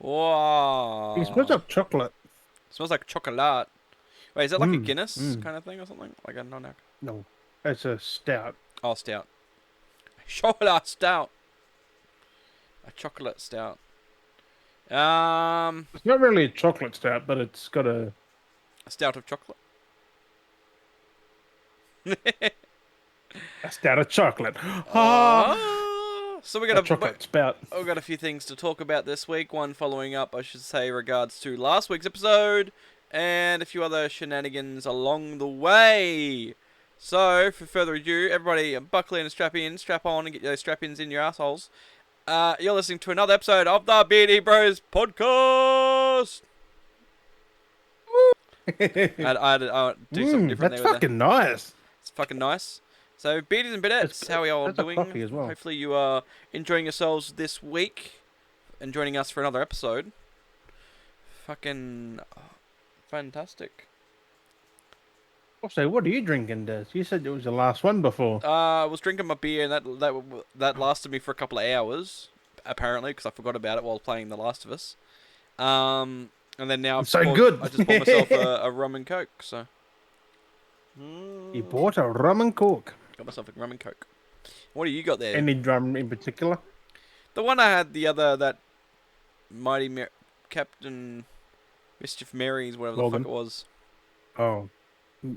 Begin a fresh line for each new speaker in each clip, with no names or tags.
It smells
Wow.
like chocolate.
Smells like chocolate. Wait, is that like a
Mmm.
Guinness
Mmm.
kind of thing or something? Like a non-alc?
No, it's a stout.
Oh, stout. Chocolate stout. A chocolate stout. Um,
It's not really a chocolate stout, but it's got
a stout of chocolate.
a stout of chocolate. Ah,
So
a chocolate spout.
we've got a few things to talk about this week. One following up, I should say, regards to last week's episode, and a few other shenanigans along the way. So, for further ado, everybody buckle in and strap on, and get those strap-ins in your assholes. You're listening to another episode of the Beardy Bros podcast. I do something different
That's
there with that.
fucking nice.
It's fucking nice. So, Beardies and Bidettes, how are you all
That's a
doing?
coffee as well.
Hopefully you are enjoying yourselves this week and joining us for another episode. Fucking fantastic.
Also, what are you drinking, Des? You said it was the last one before.
I was drinking my beer and that lasted me for a couple of hours, apparently, because I forgot about it while playing The Last of Us. And then now
Good.
I just bought myself a rum and coke, so.
You bought a rum and coke.
Got myself a rum and coke. What do you got there?
Any drum in particular?
The one I had the other, that Captain Mischief Mary's, whatever
Logan.
the fuck it was.
Oh,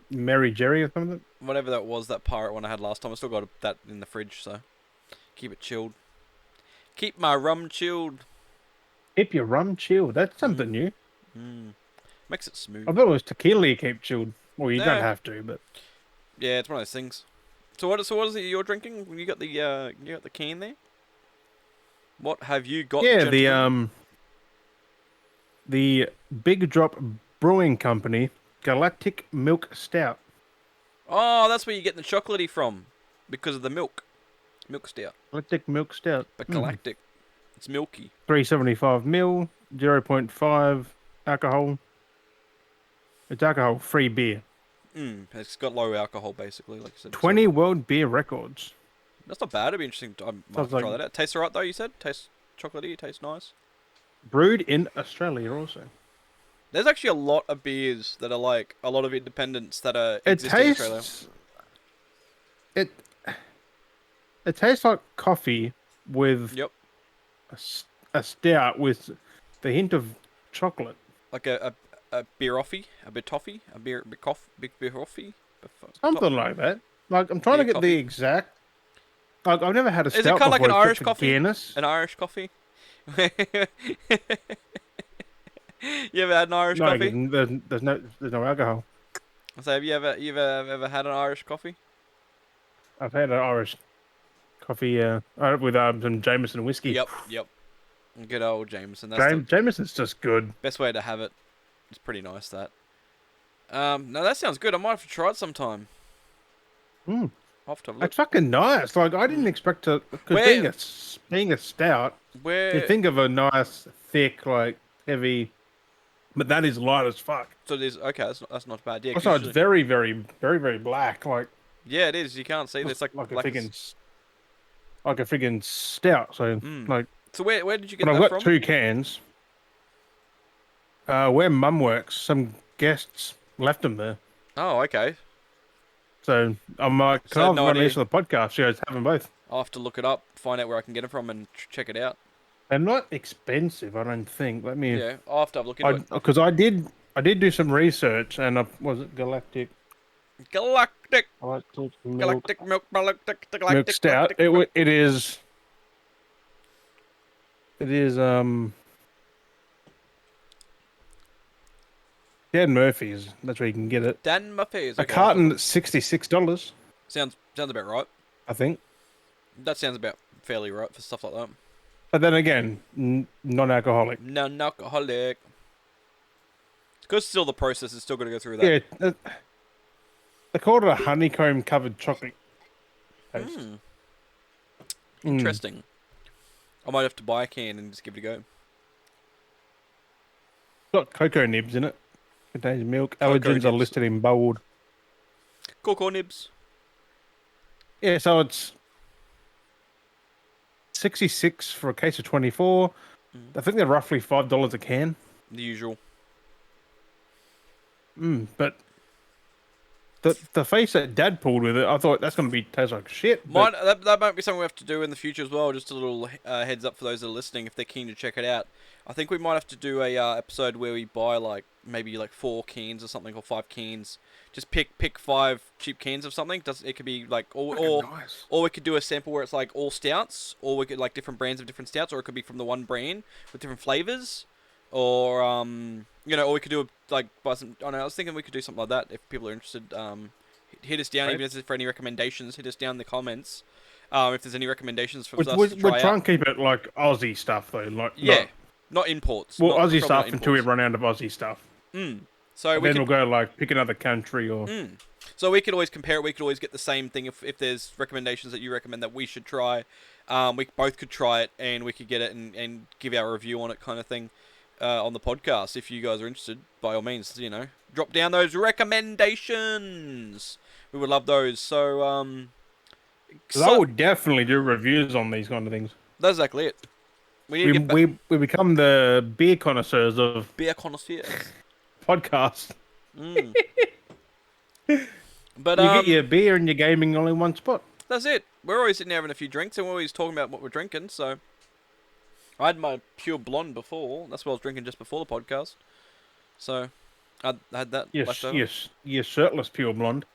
Mary Jerry or something?
Whatever that was, that pirate one I had last time. I still got that in the fridge, so keep it chilled. Keep my rum chilled.
Keep your rum chilled. That's something new.
Makes it smooth.
I thought it was tequila you keep chilled. Well, you
No.
don't have to, but
Yeah, it's one of those things. So what is it you're drinking? You got the can there? What have you got?
yeah,
gentlemen?
the Big Drop Brewing Company Galactic Milk Stout.
Oh, that's where you're getting the chocolatey from, because of the milk stout.
Galactic Milk Stout.
But galactic, it's milky.
375 ml, 0.5 alcohol. It's alcohol-free beer.
It's got low alcohol, basically, like you said.
20 world beer records.
That's not bad. It'd be interesting. I might have to
Sounds
try
like-
that out. Tastes alright though. You said tastes chocolatey. Tastes nice.
Brewed in Australia also.
There's actually a lot of beers that are like a lot of independents that are
It
exist in Australia.
It tastes like coffee with
Yep,
a stout with the hint of chocolate.
like a beer offie, a bit toffee, a beer offie.
Something like that. Like, I'm trying to
Beer
get the
coffee.
exact... Like, I've never had a
Is it
stout
kind of like
before
an
except
Irish
for
coffee?
Guinness.
An Irish coffee. You ever had an Irish
No,
coffee?
there's no alcohol.
So have you ever had an Irish coffee?
I've had an Irish coffee with some Jameson whiskey.
Yep. Good old Jameson. That's the
Jameson's just good.
best way to have it. It's pretty nice that. No, that sounds good. I might have to try it sometime.
Mm.
I'll have to have a look.
It's fucking nice. Like, I didn't expect to... Because being a stout, you think of a nice, thick, like, heavy... But that is light as fuck.
So it is okay. That's not bad. Yeah. 'cause
Also, it's
usually-
very, very, very, very black. Like,
Yeah, it is. You can't see. It's like
a
black as-
friggin' stout. So, like,
So where did you get
but
that
I've got
from?
2 cans. Where Mum works, some guests left them there.
Oh, okay.
So I'm like, can
So
I have
no
one of
idea.
these for the podcast? She goes, have them both.
I'll have to look it up, find out where I can get it from, and check it out.
They're not expensive, I don't think. Let me,
Yeah, I'll have to have a look into it.
because I did do some research, and was it Galactic
Galactic
milk
milk
milk stout? It is Dan Murphy's. That's where you can get it.
Dan Murphy's.
A
Okay,
carton at $66,
sounds about right.
I think.
That sounds about fairly right for stuff like that.
But then again, non-alcoholic.
Non-alcoholic. Because still the process is still going to go through that.
Yeah, they called it a honeycomb-covered chocolate taste.
Interesting. I might have to buy a can and just give it a go.
Got cocoa nibs in it. Contains milk.
Cocoa
Allergens are
nibs.
listed in bold.
Cocoa nibs.
Yeah, so it's 66 for a case of 24. I think they're roughly $5 a can.
The usual.
But the face that Dad pulled with it, I thought that's going to be taste like shit.
That might be something we have to do in the future as well. Just a little heads up for those that are listening, if they're keen to check it out. I think we might have to do a episode where we buy maybe 4 cans or something, or 5 cans. Just pick 5 cheap cans of something. It could be
Nice.
or we could do a sample where it's all stouts, or we could different brands of different stouts, or it could be from the one brand with different flavors, or or we could do buy some. I don't know, I was thinking we could do something like that if people are interested. Hit us down, even if it's for any recommendations. Hit us down in the comments if there's any recommendations for us to try
We'll try and keep it Aussie stuff though,
not imports.
Well, Aussie stuff until we run out of Aussie stuff.
So
we'll go pick another country or.
So we could always compare it. We could always get the same thing if there's recommendations that you recommend that we should try. We both could try it and we could get it and give our review on it, kind of thing, on the podcast. If you guys are interested, by all means, drop down those recommendations. We would love those. So
I would definitely do reviews on these kind of things.
That's exactly it.
We become the beer connoisseurs of podcast.
But
you get your beer and your gaming all in one spot.
That's it. We're always sitting there having a few drinks, and we're always talking about what we're drinking. So I had my pure blonde before. That's what I was drinking just before the podcast. So I had that.
Yes, shirtless pure blonde.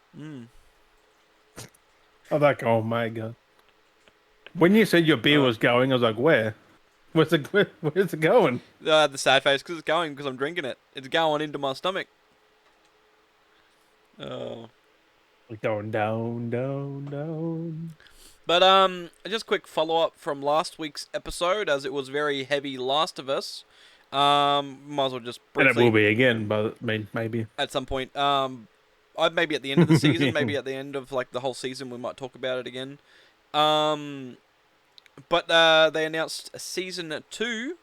Oh my god! When you said your beer was going, I was like, where? Where's it going?
The sad face because it's going because I'm drinking it. It's going into my stomach. Oh.
Going down.
But just a quick follow up from last week's episode, as it was very heavy Last of Us. Might as well just briefly.
And it will be again, but maybe
at some point. Maybe at the end of the season, maybe at the end of the whole season, we might talk about it again. But they announced season 2.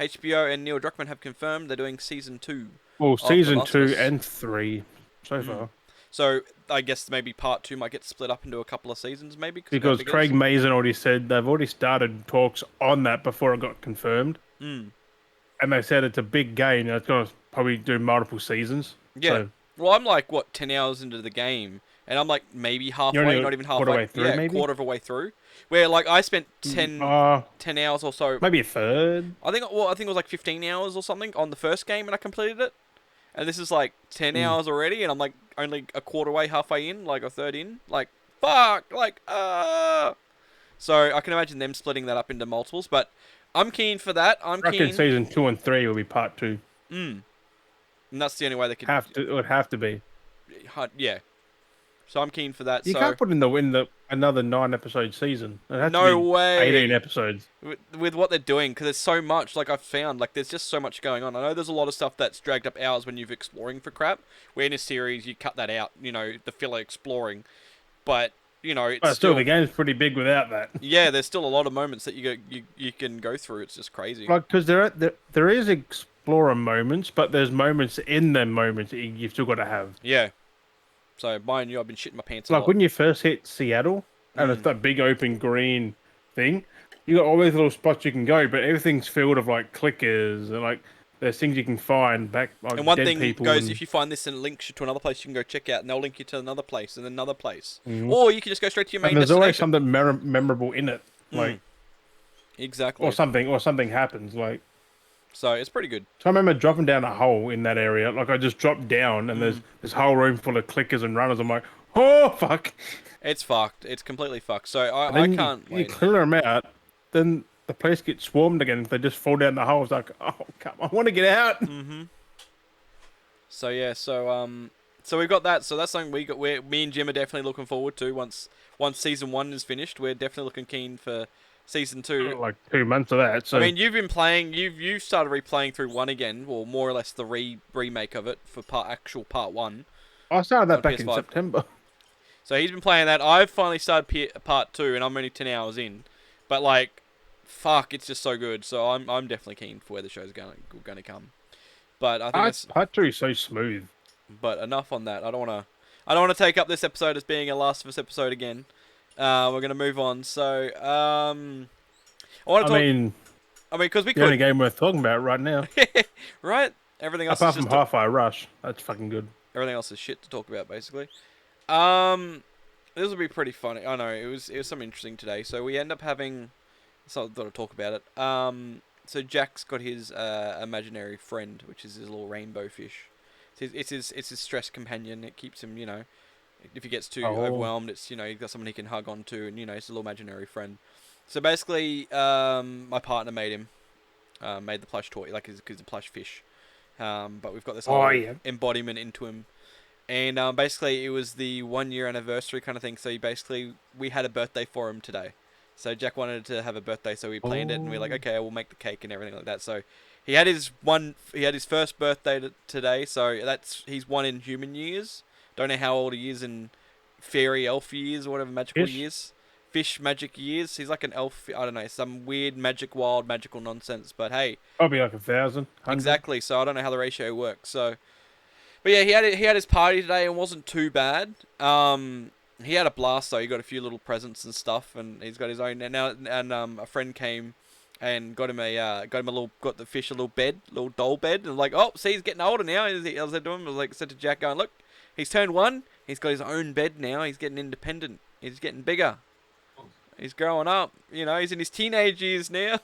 HBO and Neil Druckmann have confirmed they're doing season 2.
Well, season 2 and 3 so far.
So I guess maybe part 2 might get split up into a couple of seasons, maybe.
Because Craig Mazin already said they've already started talks on that before it got confirmed. And they said it's a big game and it's going to probably do multiple seasons.
Yeah. So. Well, I'm 10 hours into the game, and I'm maybe halfway, not even halfway. Quarter of a way through. Where I spent 10 hours or so.
Maybe a third.
I think it was 15 hours or something on the first game, and I completed it. And this is 10 hours already, and I'm only a quarter way, halfway in, a third in. Fuck, So I can imagine them splitting that up into multiples, but I'm keen for that. I reckon
season 2 and 3 will be part 2.
And that's the only way they could.
It would have to be.
Yeah. So I'm keen for that.
You can't put in the another 9-episode season.
No way.
18 episodes.
With what they're doing, because there's so much. I've found, there's just so much going on. I know there's a lot of stuff that's dragged up hours when you're exploring for crap. Where in a series you cut that out. The filler exploring, but it's
still the game's pretty big without that.
Yeah, there's still a lot of moments that you can go through. It's just crazy.
Because there is explorer moments, but there's moments in them moments that you've still got to have.
Yeah. So, mind you, I've been shitting my pants a lot.
When you first hit Seattle, and it's that big open green thing, you got all these little spots you can go, but everything's filled of clickers and there's things you can find back.
And one thing goes, if you find this and it links you to another place you can go check out, and they'll link you to another place and another place, or you can just go straight to your main
destination. There's always something memorable in it,
exactly,
or something happens
So it's pretty good.
So I remember dropping down a hole in that area. I just dropped down and there's this whole room full of clickers and runners. I'm like, oh, fuck.
It's fucked. It's completely fucked. So I can't wait.
You clear them out, then the place gets swarmed again. They just fall down the hole. It's like, oh, come on, I want to get out.
So, yeah. So we've got that. So that's something me and Jim are definitely looking forward to once season 1 is finished. We're definitely looking keen for season 2.
2 months of that. So.
I mean, you've been playing. You've started replaying through 1 again, or more or less the remake of it for part 1. I
started that back PS5. In September.
So he's been playing that. I've finally started part 2, and I'm only 10 hours in. But fuck, it's just so good. So I'm definitely keen for where the show's going to come. But I think
part 2 is so smooth.
But enough on that. I don't want to take up this episode as being a Last of Us episode again. We're going to move on. So, I mean, because we
The only
could,
game worth talking about right now.
right? Everything else is
Apart from
just
Hi-Fi Rush. That's fucking good.
everything else is shit to talk about, basically. Um, this will be pretty funny. I know it was something interesting today. So we end up having. So I thought I'd talk about it. So Jack's got his imaginary friend, which is his little rainbow fish. It's his stress companion. It keeps him, if he gets too
Oh,
overwhelmed, it's he's got someone he can hug onto, and it's a little imaginary friend. So basically, my partner made him, made the plush toy, like he's a plush fish. But we've got this
oh
whole
yeah.
embodiment into him, and basically it was the 1 year anniversary kind of thing. So we had a birthday for him today. So Jack wanted to have a birthday, so we planned it, and we were like,
Oh,
okay, we'll make the cake and everything like that. So he had his first birthday today. So he's one in human years. Don't know how old he is in fairy elf years or whatever magical
fish.
years. Fish magic years. He's like an elf. I don't know, some weird wild magical nonsense. But hey,
Probably like 1,000, 100.
exactly. So I don't know how the ratio works. So, but yeah, he had his party today and wasn't too bad. He had a blast though. He got a few little presents and stuff, and he's got his own. And a friend came and got him got the fish a little doll bed, and like, oh, see, he's getting older now. I said to him, said to Jack, going, look, he's turned 1. He's got his own bed now. He's getting independent. He's getting bigger. He's growing up. He's in his teenage years now.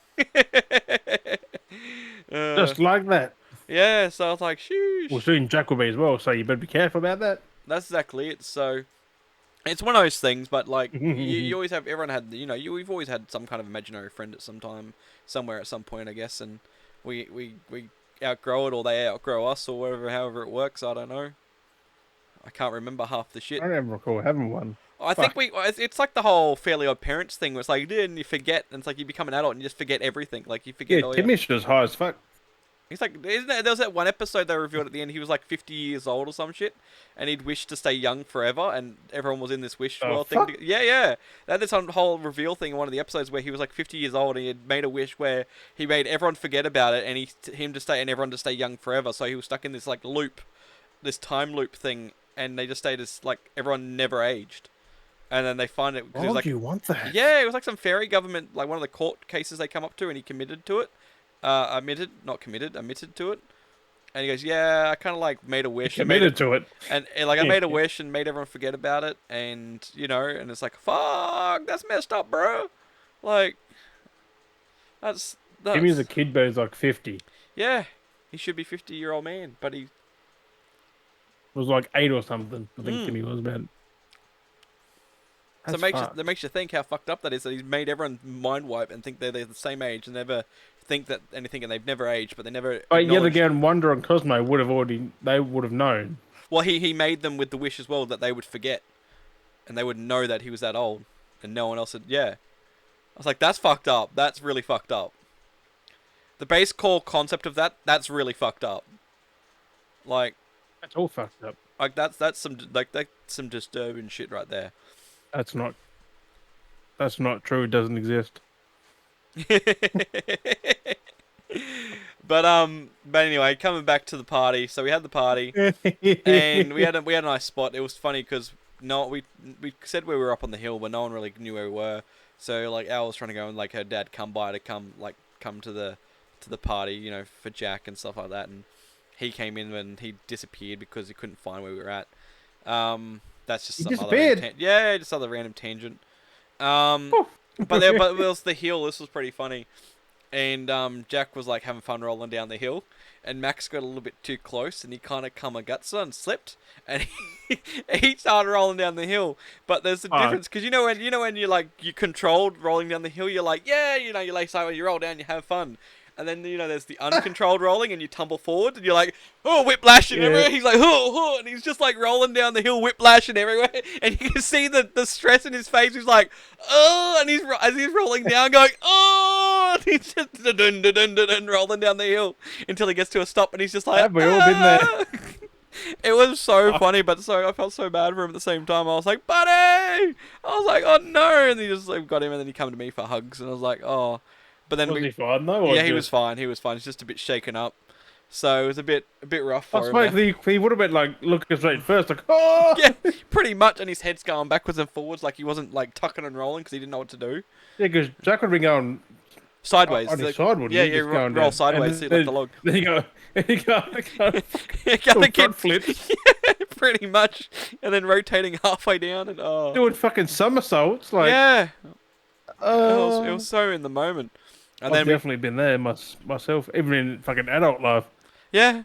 Just like that.
Yeah, so I was like, shoosh.
Well, soon Jack will be as well, so you better be careful about that.
That's exactly it. So it's one of those things, but like you always have. Everyone had, we've always had some kind of imaginary friend at some time, somewhere at some point, I guess, and we outgrow it, or they outgrow us, or whatever, however it works. I don't know. I can't remember half the shit.
I don't ever recall having one.
I think it's like the whole Fairly Odd Parents thing, where it's like, and you forget, and it's like you become an adult and you just forget everything. Like you forget
Yeah,
all your.
Timish was high as fuck.
He's like, there was that one episode they revealed at the end. He was like 50 years old or some shit, and he'd wished to stay young forever, and everyone was in this wish world thing. Yeah, yeah. They had this whole reveal thing in one of the episodes where he was like 50 years old, and he had made a wish where he made everyone forget about it, and everyone to stay young forever. So he was stuck in this like loop, this time loop thing, and they just stayed as like everyone never aged. And then they find it because
Why
it was
would
like,
you want that?
yeah, it was like some fairy government, like one of the court cases they come up to, and he committed to it, admitted to it. And he goes, yeah, I kind of like made a wish.
Committed to it.
And like I made a wish and made everyone forget about it. And, and it's like, fuck, that's messed up, bro. Like, that's...
Timmy's a kid, but he's like 50.
Yeah, he should be 50-year-old man, but he...
Was like 8 or something, I think Timmy was about.
So that makes you think how fucked up that is, that he's made everyone mind wipe and think they're the same age and never think that anything, and they've never aged, but they never.
But yet again, Wonder and Cosmo they would have known.
Well, he made them with the wish as well that they would forget, and they would know that he was that old, and no one else had. Yeah, I was like, that's fucked up. That's really fucked up. The base core concept of that's really fucked up. Like,
That's all fucked up.
Like that's some disturbing shit right there.
That's not true. It doesn't exist.
But anyway, coming back to the party. So we had the party, and we had a nice spot. It was funny because we said we were up on the hill, but no one really knew where we were. So like Al was trying to go, and like her dad come to the party, for Jack and stuff like that, and he came in and he disappeared because he couldn't find where we were at. That's just some other random tangent. But there was the hill. This was pretty funny. And Jack was like having fun rolling down the hill, and Max got a little bit too close, and he kind of kamagutsa and slipped, and he started rolling down the hill. But there's a difference, because when you controlled rolling down the hill, you're like, yeah, you lay side, you roll down, you have fun. And then, there's the uncontrolled rolling, and you tumble forward, and you're like, oh, whiplashing everywhere. He's like, oh, and he's just like rolling down the hill, whiplashing everywhere. And you can see the stress in his face. He's like, oh, and as he's rolling down, going, oh, and he's just rolling down the hill until he gets to a stop, and he's just like,
have we all been there?
It was so funny, but I felt so bad for him at the same time. I was like, buddy! I was like, oh no! And he just got him, and then he came to me for hugs, and I was like, oh. But then
was he fine though?
Yeah, he was fine. He was fine. He's just a bit shaken up, so it was a bit rough for him.
I suppose he would have been like looking straight first, like oh
yeah, pretty much, and his head's going backwards and forwards, like he wasn't like tucking and rolling because he didn't know what to do.
Yeah, because Jack would have been going
Sideways.
On his side, wouldn't
yeah,
you?
Yeah,
Just going
roll
down.
sideways, like the log.
Then you go, you
You gotta
front flips.
yeah, pretty much, and then rotating halfway down and
Doing fucking somersaults, like.
yeah, it
Uh,
was so in the moment. And
I've
then we
definitely been there myself, even in fucking adult life.
yeah,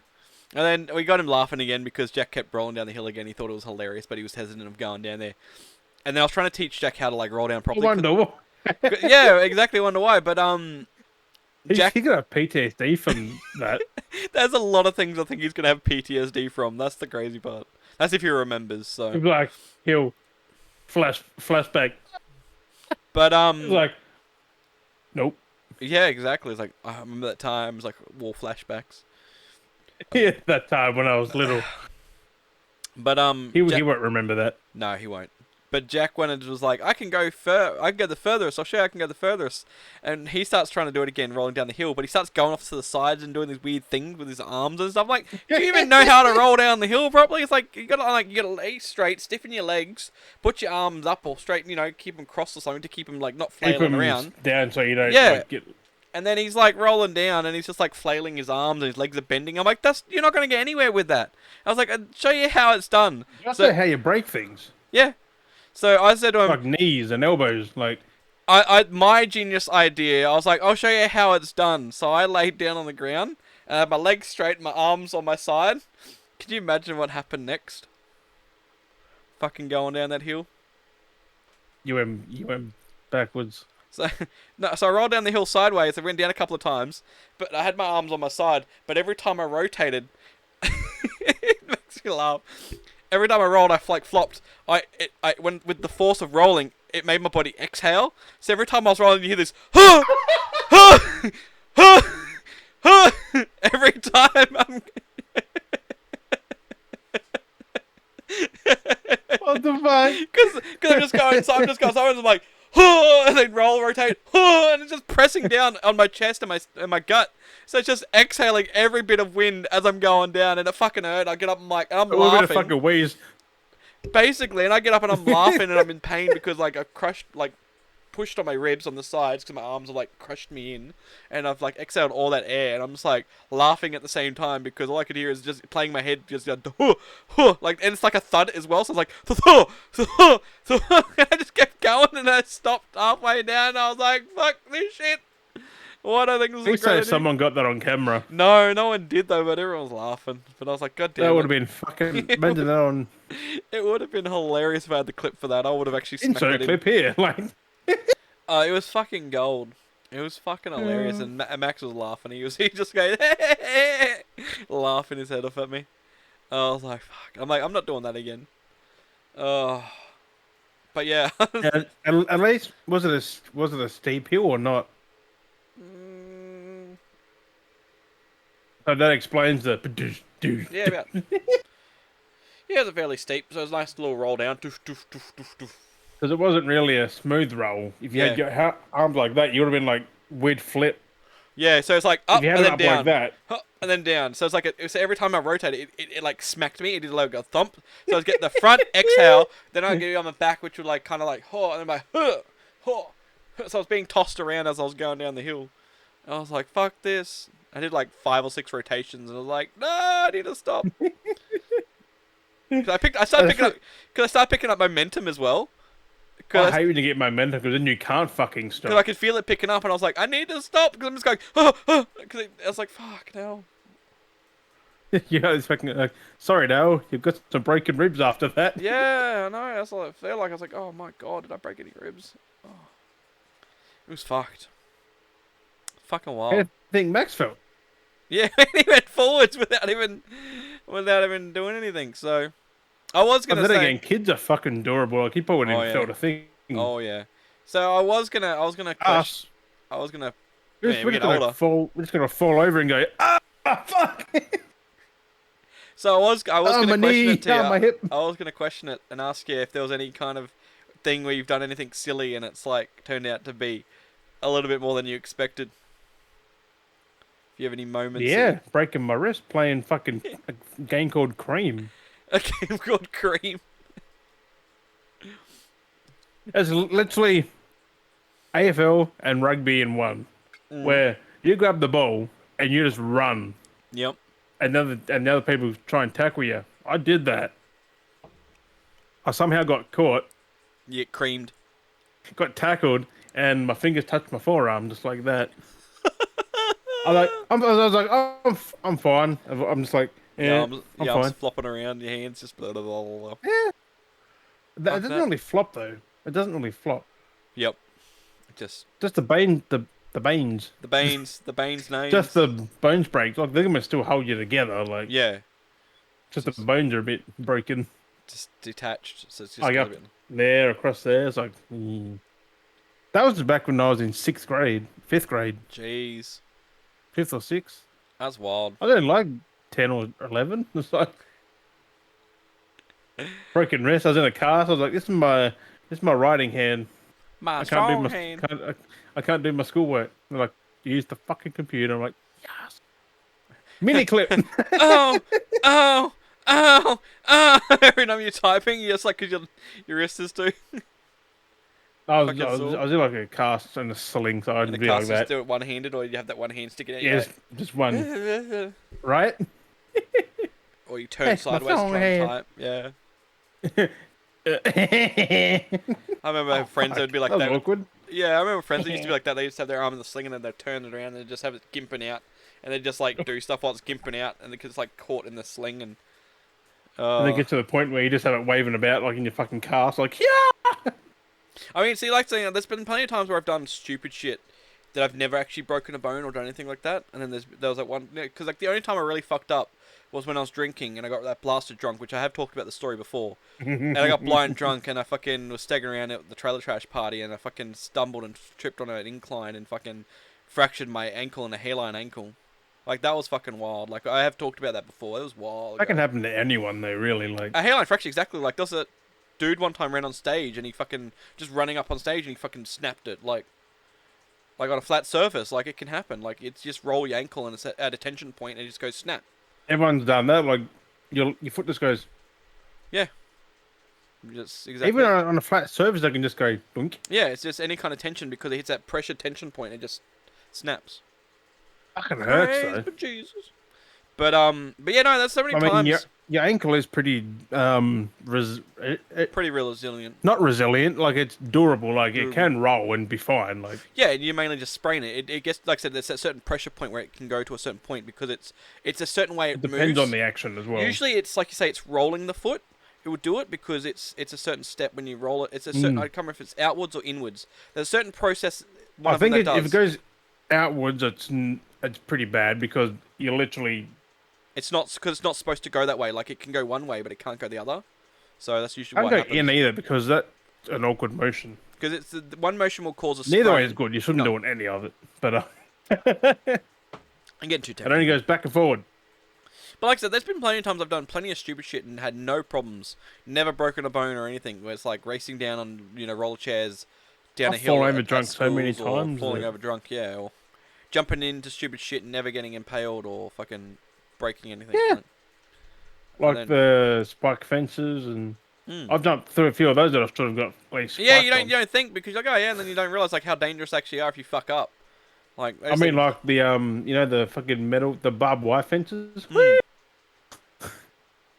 and then we got him laughing again because Jack kept rolling down the hill again. He thought it was hilarious, but he was hesitant of going down there. And then I was trying to teach Jack how to like roll down
I
properly.
wonder what.
Yeah, exactly. I wonder why, but Jack,
He got PTSD from that.
there's a lot of things I think he's gonna have PTSD from. That's the crazy part. That's if he remembers. So,
He'd be like, he'll flashback.
but
He's like, nope.
yeah, exactly. It's like I remember that time. It's like war flashbacks.
Yeah, that time when I was little.
But
He won't remember that.
no, he won't. But Jack went and was like, I can go the furthest. I'll show you I can go the furthest. And he starts trying to do it again, rolling down the hill. But he starts going off to the sides and doing these weird things with his arms and stuff. I'm like, do you even know how to roll down the hill properly? It's like you gotta lay straight, stiffen your legs, put your arms up or straight, keep them crossed or something to keep them like not flailing around
down so you don't get.
And then he's like rolling down and he's just like flailing his arms and his legs are bending. I'm like, you're not going to get anywhere with that. I was like, I'll show you how it's done.
That's how you break things.
Yeah. So I said to him,
like knees and elbows, like.
My genius idea, I was like, I'll show you how it's done. So I laid down on the ground and I had my legs straight and my arms on my side. Can you imagine what happened next? Fucking going down that hill.
You went backwards.
So I rolled down the hill sideways. I went down a couple of times, but I had my arms on my side. But every time I rotated, it makes me laugh. Every time I rolled, I flopped. When with the force of rolling, it made my body exhale. So every time I was rolling, you hear this, every time.
What the fuck?
Because I'm just going. So I'm just going. So I'm like. And then rotate, and it's just pressing down on my chest and my gut. So it's just exhaling every bit of wind as I'm going down, and it fucking hurt. I get up and I'm
a
laughing.
Bit of fucking wheeze.
Basically, and I get up and I'm laughing and I'm in pain because like I pushed on my ribs on the sides because my arms are like crushed me in, and I've like exhaled all that air, and I'm just like laughing at the same time because all I could hear is just playing my head just like, and it's like a thud as well, so it's like and I just kept going and I stopped halfway down and I was like, fuck this shit. What I think was
Please say someone got that on camera.
No one did though, but everyone was laughing. But I was like, god damn,
that would have been fucking. Imagine that on.
It would have been hilarious if I had the clip for that. I would have actually smacked
insert
it
clip here, like.
It was fucking gold. It was fucking hilarious, and Max was laughing. He just going laughing his head off at me. I was like, fuck. I'm like, I'm not doing that again. But yeah.
At least was it a steep hill or not? So that explains the.
Yeah, about. Yeah, it was fairly steep, so it was a nice little roll down.
Because it wasn't really a smooth roll. If you had your arms like that, you would have been like weird flip.
Yeah, so it's like up
if you had
and
it
then
up
down,
like that,
and then down. So it's like so every time I rotated, it like smacked me. It did like a thump. So I was getting the front exhale, then I get on the back, which would like kind of like and then my So I was being tossed around as I was going down the hill. And I was like, fuck this. I did like 5 or 6 rotations, and I was like, no, I need to stop. I started picking up momentum as well.
I hate when you get momentum because then you can't fucking stop.
Because I could feel it picking up, and I was like, I need to stop because I'm just going. Because I was like, fuck no.
Yeah, it's fucking. Sorry, now you've got some broken ribs after that.
Yeah, I know. That's what I feel like. I was like, oh my god, did I break any ribs? Oh. It was fucked. Fucking wild.
I think Max felt.
Yeah, he went forwards without even doing anything. So. I was gonna say
again, kids are fucking adorable. Like he probably wouldn't even felt a thing.
Oh yeah. So I was gonna question.
We're just gonna fall over and go. Fuck.
So I was gonna question it to you.
My hip.
I was gonna question it and ask you if there was any kind of thing where you've done anything silly and it's like turned out to be a little bit more than you expected. If you have any moments.
Yeah, breaking my wrist playing fucking a game called Cream.
A game called Cream.
It's literally AFL and rugby in one. where you grab the ball and you just run,
Yep.
and the other people try and tackle you. I did that. I somehow got caught,
You get creamed.
got tackled, and my fingers touched my forearm just like that. I was like, oh, I'm fine. I'm just like, yeah, I'm
Your arms
fine.
flopping around, your hands just blah, blah, blah, blah.
Yeah, it
Fuck
doesn't
that.
really flop though. It doesn't really flop.
Yep. Just
Just the veins,
the Bane's
just
names.
the bones break. Like they're gonna still hold you together. Like
Yeah.
just the bones are a bit broken.
Just detached, so it's just
Like
got a
up
bit.
there, across there. It's like that was back when I was in sixth grade, fifth grade,
Jeez.
fifth or sixth.
That's wild.
I didn't like 10 or 11. It's like broken wrist. I was in a car, so I was like, this is my writing hand.
My
I can't do
strong
my
hand.
I can't do my schoolwork. They're like, use the fucking computer. I'm like, yes. Mini clip.
Oh, oh, oh, oh. Every time you're typing, you're just like, because your wrist is too. Fucking sore.
I was in like a cast and a sling, so I
In the
didn't be like
cast, you just
that.
do it one-handed, or you have that one hand sticking out.
Yeah,
You're
just one,
like,
right?
or you turn
Hey, my
sideways to
phone
try and
hand.
type. Yeah.
Oh
I remember friends that would
fuck,
be like
that was
that.
awkward.
Yeah, I remember friends that used to be like that. They used to have their arm in the sling and then they'd turn it around and they'd just have it gimping out. And they'd just like do stuff while it's gimping out and because it's like caught in the sling and
And then get to the point where you just have it waving about like in your fucking car. So like, yeah.
I mean, see, like saying, there's been plenty of times where I've done stupid shit that I've never actually broken a bone or done anything like that. And then there was like one, because like the only time I really fucked up was when I was drinking and I got that blasted drunk, which I have talked about the story before. And I got blind drunk and I fucking was staggering around at the trailer trash party and I fucking stumbled and tripped on an incline and fucking fractured my ankle and a hairline ankle. Like that was fucking wild. Like I have talked about that before. It was wild.
That can happen to anyone though, really. Like
A hairline fracture exactly like does it. Dude one time ran on stage and he fucking just running up on stage and he fucking snapped it like on a flat surface. Like it can happen. Like it's just roll your ankle and it's at a tension point and it just goes snap.
everyone's done that. Like your foot just goes.
Yeah. Just exactly.
Even on a flat surface, I can just go dunk.
Yeah, it's just any kind of tension because it hits that pressure tension point and it just snaps.
Fucking hurts
Praise
though.
be Jesus. But yeah, no, that's so many times.
Your ankle is pretty
Pretty resilient.
not resilient. Like it's durable. Like it can roll and be fine. Like
yeah, you mainly just sprain it. It gets like I said, there's a certain pressure point where it can go to a certain point because it's a certain way it
depends
moves.
on the action as well.
Usually, it's like you say, it's rolling the foot. It would do it because it's a certain step when you roll it. It's a certain. I can't remember if it's outwards or inwards. There's a certain process.
I think if it goes outwards, it's pretty bad because you literally.
It's not because it's not supposed to go that way. Like it can go one way, but it can't go the other. So that's usually
I
what
don't
happens.
go in either because that's an awkward motion.
Because it's the one motion will cause a
Neither
sprain.
way is good. You shouldn't do any of it. But
I'm getting too
it
technical.
only goes back and forward.
But like I said, there's been plenty of times I've done plenty of stupid shit and had no problems. Never broken a bone or anything. Where it's like racing down on roller chairs down a hill.
Fallen over drunk so many times.
Falling over drunk, yeah. Or jumping into stupid shit and never getting impaled or fucking breaking anything.
Yeah. Like the spike fences and I've jumped through a few of those that I've sort of got at least.
Yeah, you don't think because you're like, oh yeah, and then you don't realize like how dangerous they actually are if you fuck up. Like
I mean, like the the fucking metal, the barbed wire fences.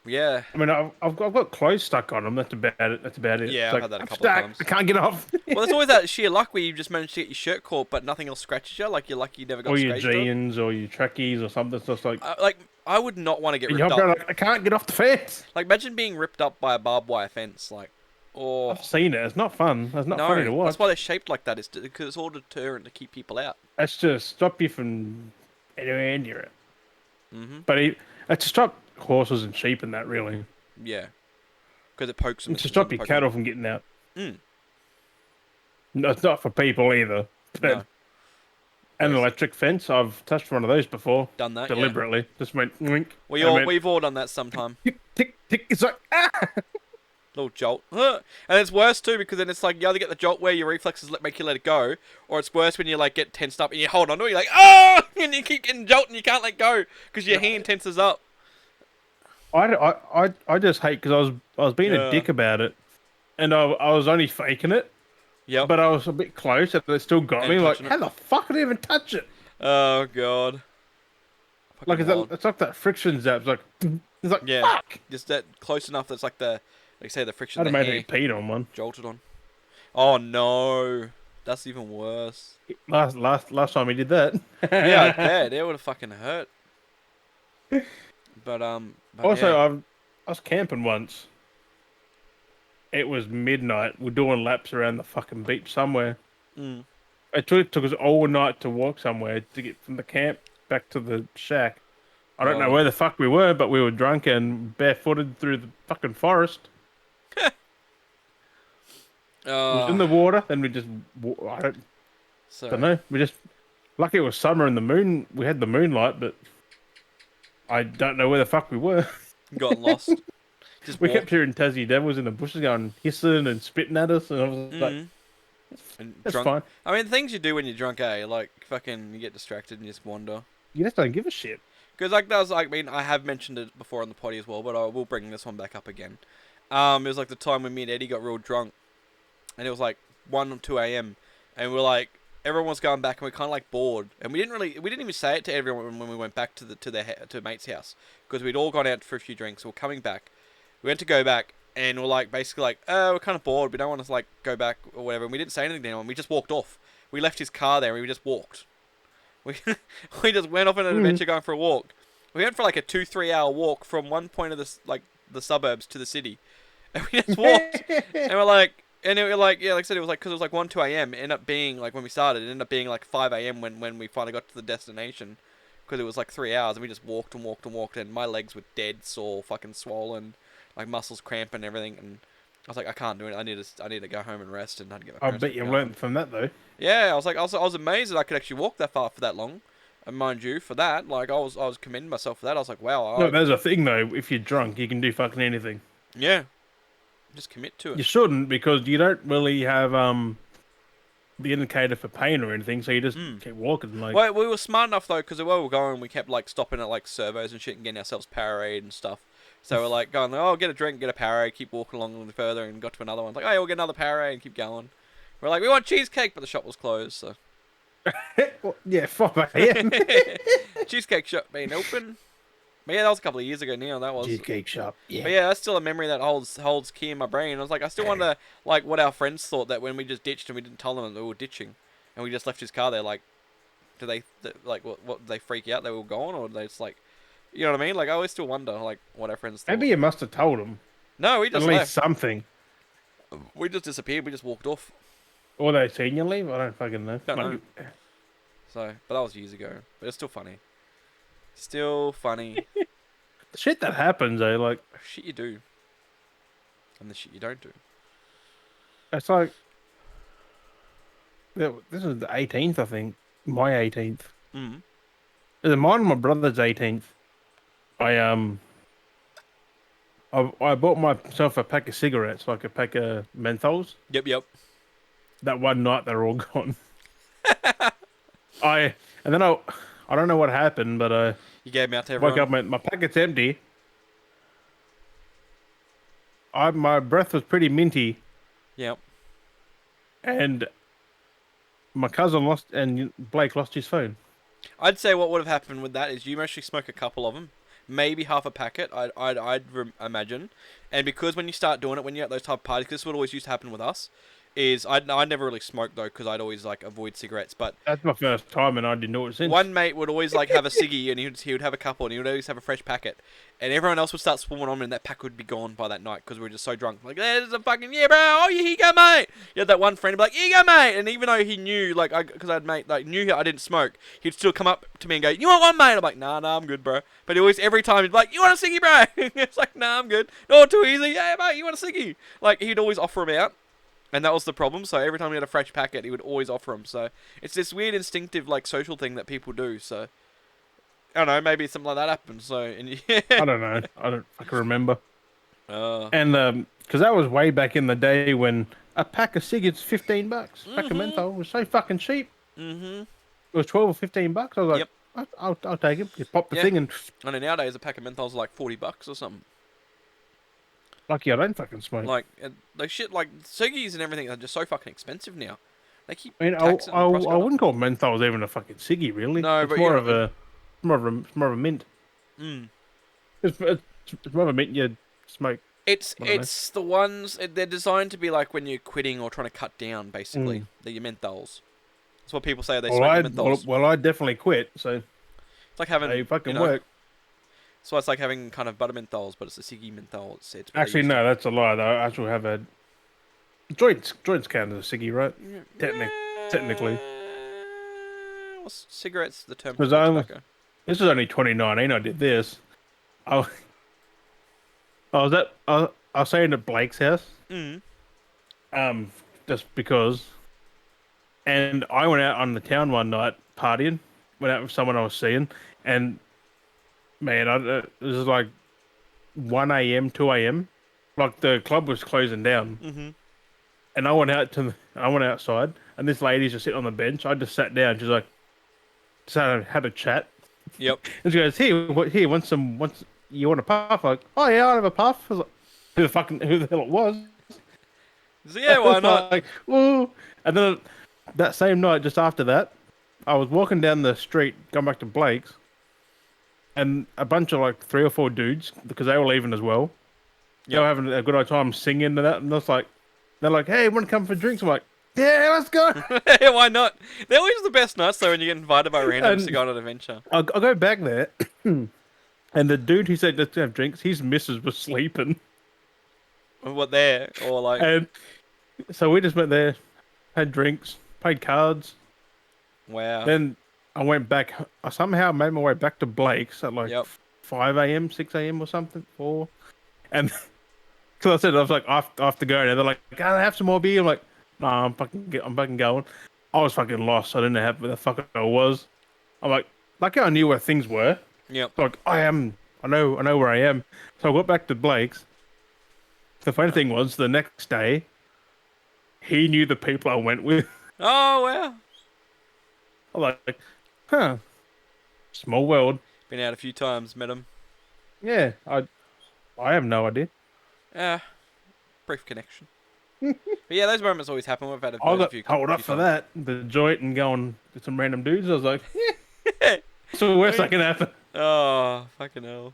Yeah.
I mean, I've got clothes stuck on them. That's about it.
Yeah,
I've
had that a couple of times.
I can't get off.
Well, there's always that sheer luck where you just manage to get your shirt caught, but nothing else scratches you. Like you're lucky you never got
or your
scratched.
jeans or your trackies or something. So it's
like I would not want to get
and
ripped
you're
up.
like, I can't get off the fence.
Like imagine being ripped up by a barbed wire fence. Like, or
I've seen it. It's not fun. It's not funny to watch.
That's why they're shaped like that. Is because it's all deterrent to keep people out.
That's to stop you from anywhere near it.
Mm-hmm.
But it's to stop horses and sheep and that really.
Yeah. Because it pokes them.
It's to stop your cattle from getting out.
Mm.
No, it's not for people either.
No.
An electric fence. I've touched one of those before.
Done that
deliberately.
Yeah.
Just went wink.
We've all done that sometime.
Tick tick tick. It's like
Little jolt. And it's worse too because then it's like you either get the jolt where your reflexes make you let it go, or it's worse when you like get tensed up and you hold on to it. You're like, oh, and you keep getting jolt and you can't let go because your hand tenses up.
I just hate because I was being a dick about it, and I was only faking it,
Yep.
but I was a bit close, and it still got
And
me. Like,
touching it.
how the fuck did I even touch it?
Oh god.
Like,
Fucking wild.
it's like that friction zap. It's like, it's like,
Yeah.
fuck.
Just that close enough that's like like say the friction,
I'd
the
have made me
hair
peed on one.
jolted on. Oh no. That's even worse.
Last time we did that.
Yeah, I bet. It would have fucking hurt. But
Also,
yeah.
I was camping once. It was midnight. We're doing laps around the fucking beach somewhere.
Mm.
It took us all night to walk somewhere to get from the camp back to the shack. I don't know
Oh.
where the fuck we were, but we were drunk and barefooted through the fucking forest. It was in
Oh.
the water, then we just, I don't
So
know. We just, lucky it was summer and the moon, we had the moonlight, but I don't know where the fuck we were.
got lost. Just
We kept
walked.
hearing Tassie devils in the bushes going hissing and spitting at us, and I was like,
Mm. And
that's
drunk.
fine.
I mean, things you do when you're drunk, eh? Like fucking, you get distracted and just wander.
You just don't give a shit.
Because like that was like, I mean, I have mentioned it before on the potty as well, but I will bring this one back up again. It was like the time when me and Eddie got real drunk, and it was like 1 or 2 a.m. and we're like, everyone was going back, and we're kind of like bored, and we didn't even say it to everyone when we went back to mate's house, because we'd all gone out for a few drinks. We're coming back, we went to go back, and we're like basically like, oh, we're kind of bored, we don't want to like go back or whatever, and we didn't say anything to anyone. We just walked off. We left his car there, and we just walked. We we just went off on an adventure going for a walk. We went for like a 2-3 hour walk from one point of the suburbs to the city, and we just walked. And we're like, yeah, like I said, it was like because it was like 1-2 a.m. It ended up being like when we started, it ended up being like 5 a.m. when we finally got to the destination, because it was like 3 hours, and we just walked and walked and walked, and my legs were dead sore, fucking swollen, like muscles cramping and everything, and I was like, I can't do it. I need to go home and rest, and I had to get my
I
parents
bet
to
you
go
learned
home.
from that though.
Yeah, I was amazed that I could actually walk that far for that long. And mind you, for that, like I was commending myself for that. I was like, wow,
No, there's a thing though. If you're drunk, you can do fucking anything.
yeah, just commit to it.
You shouldn't because you don't really have the indicator for pain or anything, so you just
Mm.
keep walking. Like,
Well, we were smart enough though, because where we were going, we kept like stopping at like servos and shit and getting ourselves Powerade and stuff. So we're like going, oh, get a drink, get a Powerade, keep walking along a little further, and got to another one. Like, oh, yeah, we'll get another Powerade and keep going. We're like, we want cheesecake, but the shop was closed, so.
well, yeah, 5 a.m.
Cheesecake shop being open. But yeah, that was a couple of years ago now. That was.
Cheesecake shop.
But
Yeah.
yeah, that's still a memory that holds key in my brain. I was like, I still wonder like what our friends thought that when we just ditched and we didn't tell them that we were ditching, and we just left his car there. Like, do they like what? Did they freak out? They were gone, or did they just like, you know what I mean? Like, I always still wonder like what our friends thought.
Maybe you must have told them
No, we
at
just
least
left.
something.
We just disappeared. We just walked off.
Or they seen you leave. I don't fucking know.
Don't know.
Maybe-
So, but that was years ago. But it's still funny. Still funny.
The shit that happens, though, like
Shit you do, and the shit you don't do.
it's like this is the 18th, I think. My 18th.
Mm.
Is it mine and my brother's 18th? I bought myself a pack of cigarettes, like a pack of menthols.
Yep.
That one night they were all gone. I don't know what happened, but I
You gave them out to
woke
everyone.
up, my packet's empty. My breath was pretty minty,
Yep.
and my cousin Blake lost his phone.
I'd say what would have happened with that is you mostly smoke a couple of them, maybe half a packet. I'd imagine, and because when you start doing it when you're at those type of parties, 'cause this is what always used to happen with us. Is I never really smoked though because I'd always like avoid cigarettes. But
That's my first time, and I didn't do it since.
one mate would always like have a ciggy and he would have a couple and he would always have a fresh packet, and everyone else would start swarming on and that pack would be gone by that night because we were just so drunk. Like, there's a fucking yeah, bro. Oh, yeah, here you go, mate. You had that one friend be like, here you go, mate. And even though he knew, like, because I'd mate like knew I didn't smoke, he'd still come up to me and go, you want one, mate? I'm like, nah, I'm good, bro. But he always every time he'd be like, you want a ciggy, bro? It's like, nah, I'm good. No, too easy. Yeah, mate, you want a ciggy? Like he'd always offer them out. And that was the problem. So every time he had a fresh packet, he would always offer them. So it's this weird instinctive like social thing that people do. So I don't know, maybe something like that happened. So and yeah.
I don't know. I can remember.
Uh,
And because that was way back in the day when a pack of cigarettes $15. Pack of menthol was so fucking cheap.
mm-hmm.
It was 12 or $15. I was like,
Yep.
I'll take it. You pop the
Yeah.
thing and
I know nowadays a pack of menthols are like $40 or something.
Lucky I don't fucking smoke.
Like shit, like ciggies and everything are just so fucking expensive now. They keep
I mean,
taxing the price
I
going up.
wouldn't call menthols even a fucking ciggy, really.
No,
It's
but you
more
know,
of a, more of a mint.
mm.
It's more of a mint you smoke. I don't know.
It's the ones they're designed to be like when you're quitting or trying to cut down. Basically,
Mm.
they're your menthols. That's what people say. They
Well,
smoke your menthols.
I definitely quit, so
It's like
they
having,
fucking work.
so it's like having kind of butter menthols, but it's a ciggy menthol. It's what they
Actually,
use to.
no, that's a lie. Though I actually have a joints count as a ciggy, right? Technically,
Well, cigarettes, the term
because
for tobacco.
this was only 2019. I did this. I, I was at I was staying at Blake's house,
Mm.
um, just because, and I went out on the town one night partying. Went out with someone I was seeing, and man, it was like 1 a.m., 2 a.m. Like the club was closing down,
Mm-hmm.
and I went outside, and this lady's just sitting on the bench. I just sat down. She's like, had a chat,
Yep.
and she goes, "Here, want you want a puff?" Like, "Oh yeah, I'll have a puff." I was like, who the hell it was?
So yeah, why not?
Like, woo. And then that same night, just after that, I was walking down the street, going back to Blake's, and a bunch of like 3 or 4 dudes, because they were leaving as well. They were having a good old time singing to that, and they're like, "Hey, want to come for drinks?" I'm like, "Yeah, let's go."
Yeah, why not? They're always the best nights though when you get invited by randoms to go on an adventure.
I'll go back there, and the dude who said let's have drinks, his missus was sleeping,
What there or like?
and so we just went there, had drinks, played cards.
Wow.
Then I went back. I somehow made my way back to Blake's at like
Yep.
5 a.m., 6 a.m. or something, 4. And so I was like, I have to go. And they're like, "Can I have some more beer?" I'm like, "No, I'm fucking going." I was fucking lost. I didn't know where the fuck I was. I'm like I knew where things were.
Yep.
So like, I know where I am. So I got back to Blake's. The funny thing was, the next day, he knew the people I went with.
Oh wow.
I'm like, huh, small world.
Been out a few times, met him.
Yeah, I have no idea.
Yeah, brief connection. But yeah, those moments always happen. We've had
I
a
got
few.
told up
few
for
times.
that. The joint and going to some random dudes. I was like,
Yeah.
it's the worst that can happen.
Oh, fucking hell.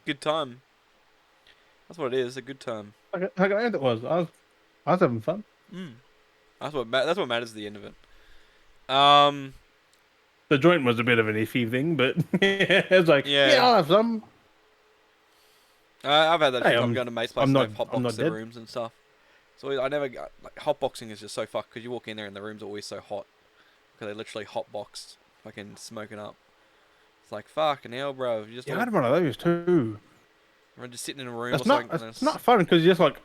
Good time. That's what it is, a good time.
How can I it was? I was having fun.
Mm. That's what matters at the end of it.
The joint was a bit of an iffy thing, but it was like, yeah, I'll have some.
I've had that
Hey,
few times going to mates' places, they've hotboxed their
dead.
rooms and stuff. So I never got, like, hotboxing is just so fucked, because you walk in there and the rooms are always so hot. Because they literally hotboxed, fucking smoking up. It's like, fucking hell, bro. You just
Yeah, I had one of those too.
We're just sitting in a room
It's
or something.
it's not fun because you're just like,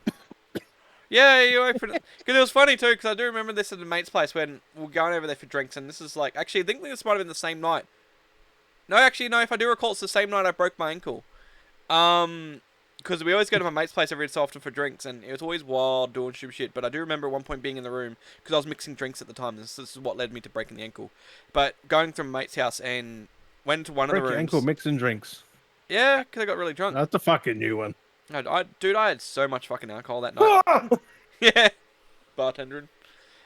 yeah, you open it. Because it was funny too, because I do remember this at a mate's place when we were going over there for drinks, and this is like, actually, I think this might have been the same night. No, actually, no, if I do recall, it's the same night I broke my ankle. Because we always go to my mate's place every so often for drinks, and it was always wild doing stupid shit. But I do remember at one point being in the room, because I was mixing drinks at the time. This is what led me to breaking the ankle. But going from my mate's house and went to one of the rooms.
break your ankle mixing drinks.
Yeah, because I got really drunk.
That's a fucking new one.
Dude, I had so much fucking alcohol that night. Yeah, bartendering.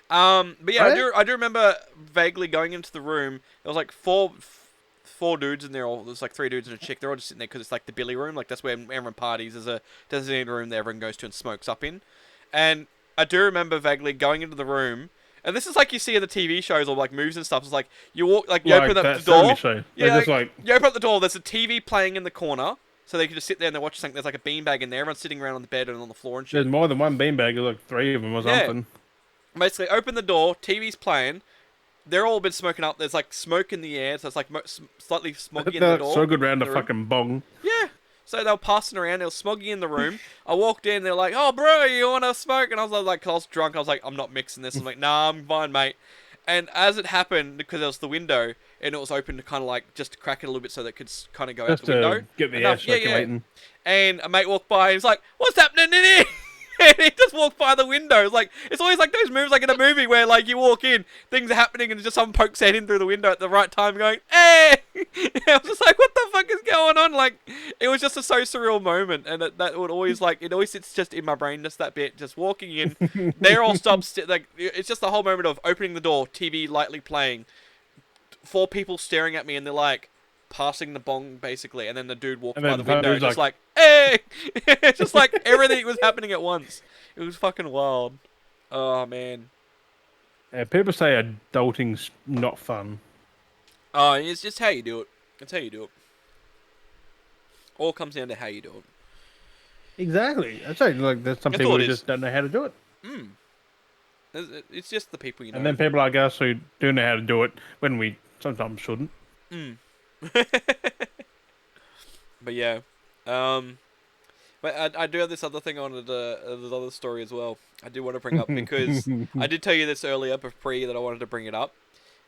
But yeah,
Right?
I do remember vaguely going into the room. There was like four dudes in there, or there's like 3 dudes and a chick. They're all just sitting there because it's like the billy room. Like that's where everyone parties. There's a designated room that everyone goes to and smokes up in. And I do remember vaguely going into the room. And this is like you see in the TV shows or like movies and stuff. It's like you walk, like you open up the door.
Show.
Yeah,
just like
you open up the door. There's a TV playing in the corner, so they can just sit there and they watch something. There's like a beanbag in there. Everyone's sitting around on the bed and on the floor and shit.
there's more than one beanbag. There's like 3 of them or something.
Basically, open the door. TV's playing. They're all been smoking up. There's like smoke in the air, so it's like slightly smoggy in the door.
So good round a fucking bong.
Yeah. So they were passing around. They were smoggy in the room. I walked in. They're like, "Oh, bro, you want to smoke?" And I was like, 'cause I was drunk. I was like, "I'm not mixing this." I'm like, "Nah, I'm fine, mate." And as it happened, because it was the window and it was open to kind of like just to crack it a little bit so that it could kind of go out the window.
Get the air circulating.
Yeah. And a mate walked by and he's like, "What's happening in here?" And he just walked by the window. It's always like those moves, like in a movie where like you walk in, things are happening, and just someone pokes their head in through the window at the right time, going, "Hey!" And I was just like, "What the fuck is going on on, like, it was just a so surreal moment, and that would always, like, it always sits just in my brain, just that bit, just walking in, they're all stopped, like, it's just the whole moment of opening the door, TV lightly playing, 4 people staring at me, and they're like, passing the bong, basically, and then the dude walks
And
by
then
the window,
Toad's
just like, hey! It's just like, everything was happening at once. It was fucking wild. Oh, man.
Yeah, people say adulting's not fun.
Oh, it's just how you do it. It's how you do it. All comes down to how you do it.
Exactly. I say, like, there's some
That's
people
all
who
it is.
just don't know how to do it.
It's just the people you know.
And then people like us who do know how to do it when we sometimes shouldn't.
But yeah. But I do have this other thing I wanted to, this other story as well. I do want to bring up because I did tell you this earlier, but pre that I wanted to bring it up.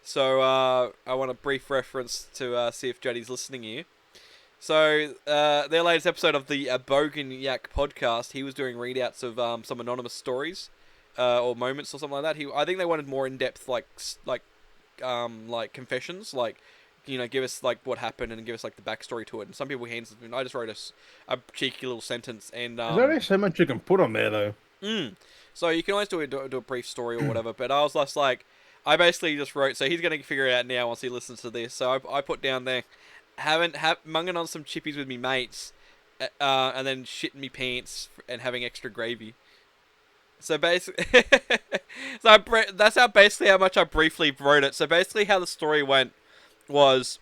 So I want a brief reference to see if Jodie's listening here. So their latest episode of the Bogan Yak podcast, he was doing readouts of some anonymous stories or moments or something like that. I think they wanted more in depth, like confessions, like, you know, give us like what happened and give us like the backstory to it. And some people hands it, and I just wrote a cheeky little sentence. And
There's only so much you can put on there, though.
So you can always do a brief story or whatever. But I was just like, I basically just wrote. So he's gonna figure it out now once he listens to this. So I put down there, munging on some chippies with me mates, and then shitting me pants and having extra gravy. So basically, that's how much I briefly wrote it. So basically, how the story went was,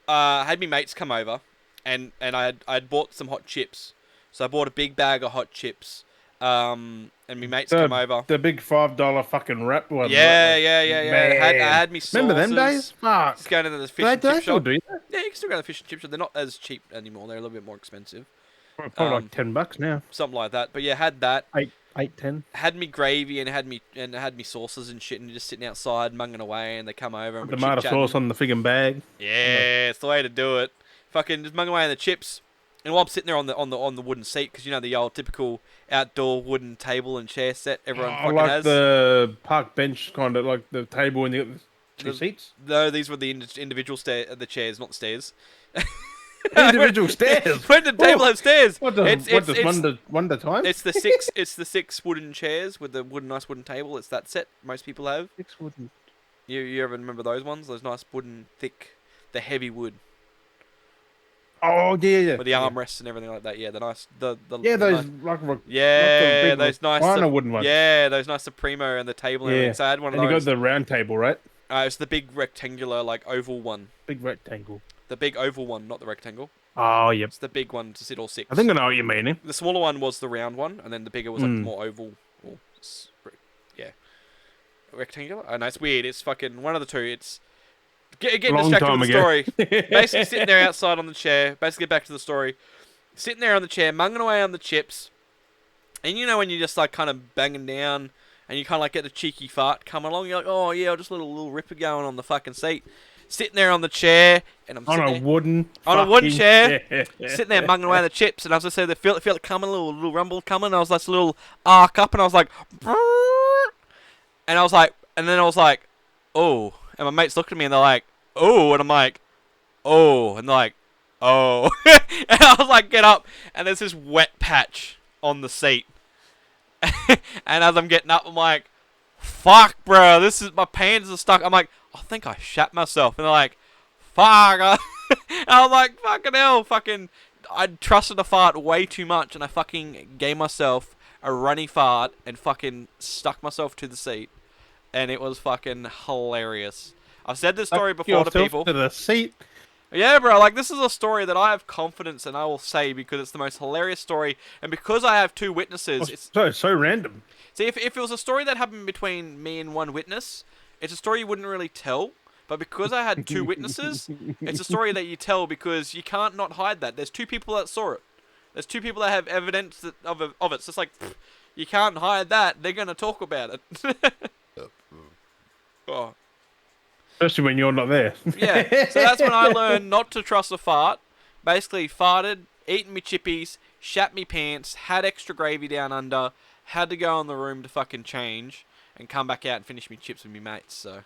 I had me mates come over, and I'd bought some hot chips. So I bought a big bag of hot chips. And my mates come over.
The big $5 fucking wrap one.
Yeah.
Man.
I had me sauces.
Remember them days? Fuck.
Just going to the fish
Do
and
they
chip
still
shop.
do that?
Yeah, you can still go to the fish and chip shop. They're not as cheap anymore. They're a little bit more expensive.
Probably like $10 now.
Something like that. But yeah, had that.
10.
Had me gravy and had me sauces and shit, and just sitting outside munging away, and they come over and we're
Tomato sauce on the friggin' bag.
Yeah, it's the way to do it. Fucking just mung away on the chips. And while I'm sitting there on the wooden seat, because you know the old typical outdoor wooden table and chair set everyone fucking
like
has.
The park bench kind of, like the table and you got the 2 seats.
No, these were the individual the chairs, not the stairs.
Individual stairs.
When did the table have stairs?
What does one at a time?
It's the six wooden chairs with the nice wooden table. It's that set most people have.
6 wooden.
You ever remember those ones? Those nice wooden, thick, the heavy wood.
Oh yeah.
With the armrests and everything like that. Yeah, the nice those nice
wooden ones.
Yeah, those nice Supremo and the table and everything. So I had one of those.
And you got the round table, right?
It's the big rectangular, like oval one.
Big rectangle.
The big oval one, not the rectangle.
Oh yep.
It's the big one to sit all 6.
I think I know what you mean.
The smaller one was the round one, and then the bigger was like the more oval. Rectangular. Oh no, it's weird. It's fucking one of the two. It's getting distracted with the story. Basically sitting there outside on the chair. Basically back to the story. Sitting there on the chair, munging away on the chips. And you know when you just like kind of banging down and you kind of like get a cheeky fart coming along. You're like, oh yeah, I'll just let a little ripper going on the fucking seat. Sitting there on the chair, and I'm
on a wooden
chair, sitting there munging away the chips, and I was just there, feel it coming, a little rumble coming. And I was like, a little arc up, and I was like, and then I was like, oh, and my mates looked at me and they're like, oh, and I'm like, oh, and they're like, oh, and I was like, get up, and there's this wet patch on the seat, and as I'm getting up, I'm like, fuck, bro, my pants are stuck. I'm like, I think I shat myself. And they're like, fuck. And I was like, fucking hell, I trusted a fart way too much, and I fucking gave myself a runny fart and fucking stuck myself to the seat. And it was fucking hilarious. I've said this story before to people.
To the seat.
Yeah, bro, like, this is a story that I have confidence and I will say because it's the most hilarious story, and because I have 2 witnesses.
It's so random.
See, if it was a story that happened between me and 1 witness, it's a story you wouldn't really tell. But because I had 2 witnesses, it's a story that you tell because you can't not hide that. There's 2 people that saw it. There's 2 people that have evidence of it. So it's like, you can't hide that. They're going to talk about it. Oh.
Especially when you're not there.
Yeah, so that's when I learned not to trust a fart. Basically, farted, eaten me chippies, shat me pants, had extra gravy down under, had to go in the room to fucking change, and come back out and finish me chips with me mates, so.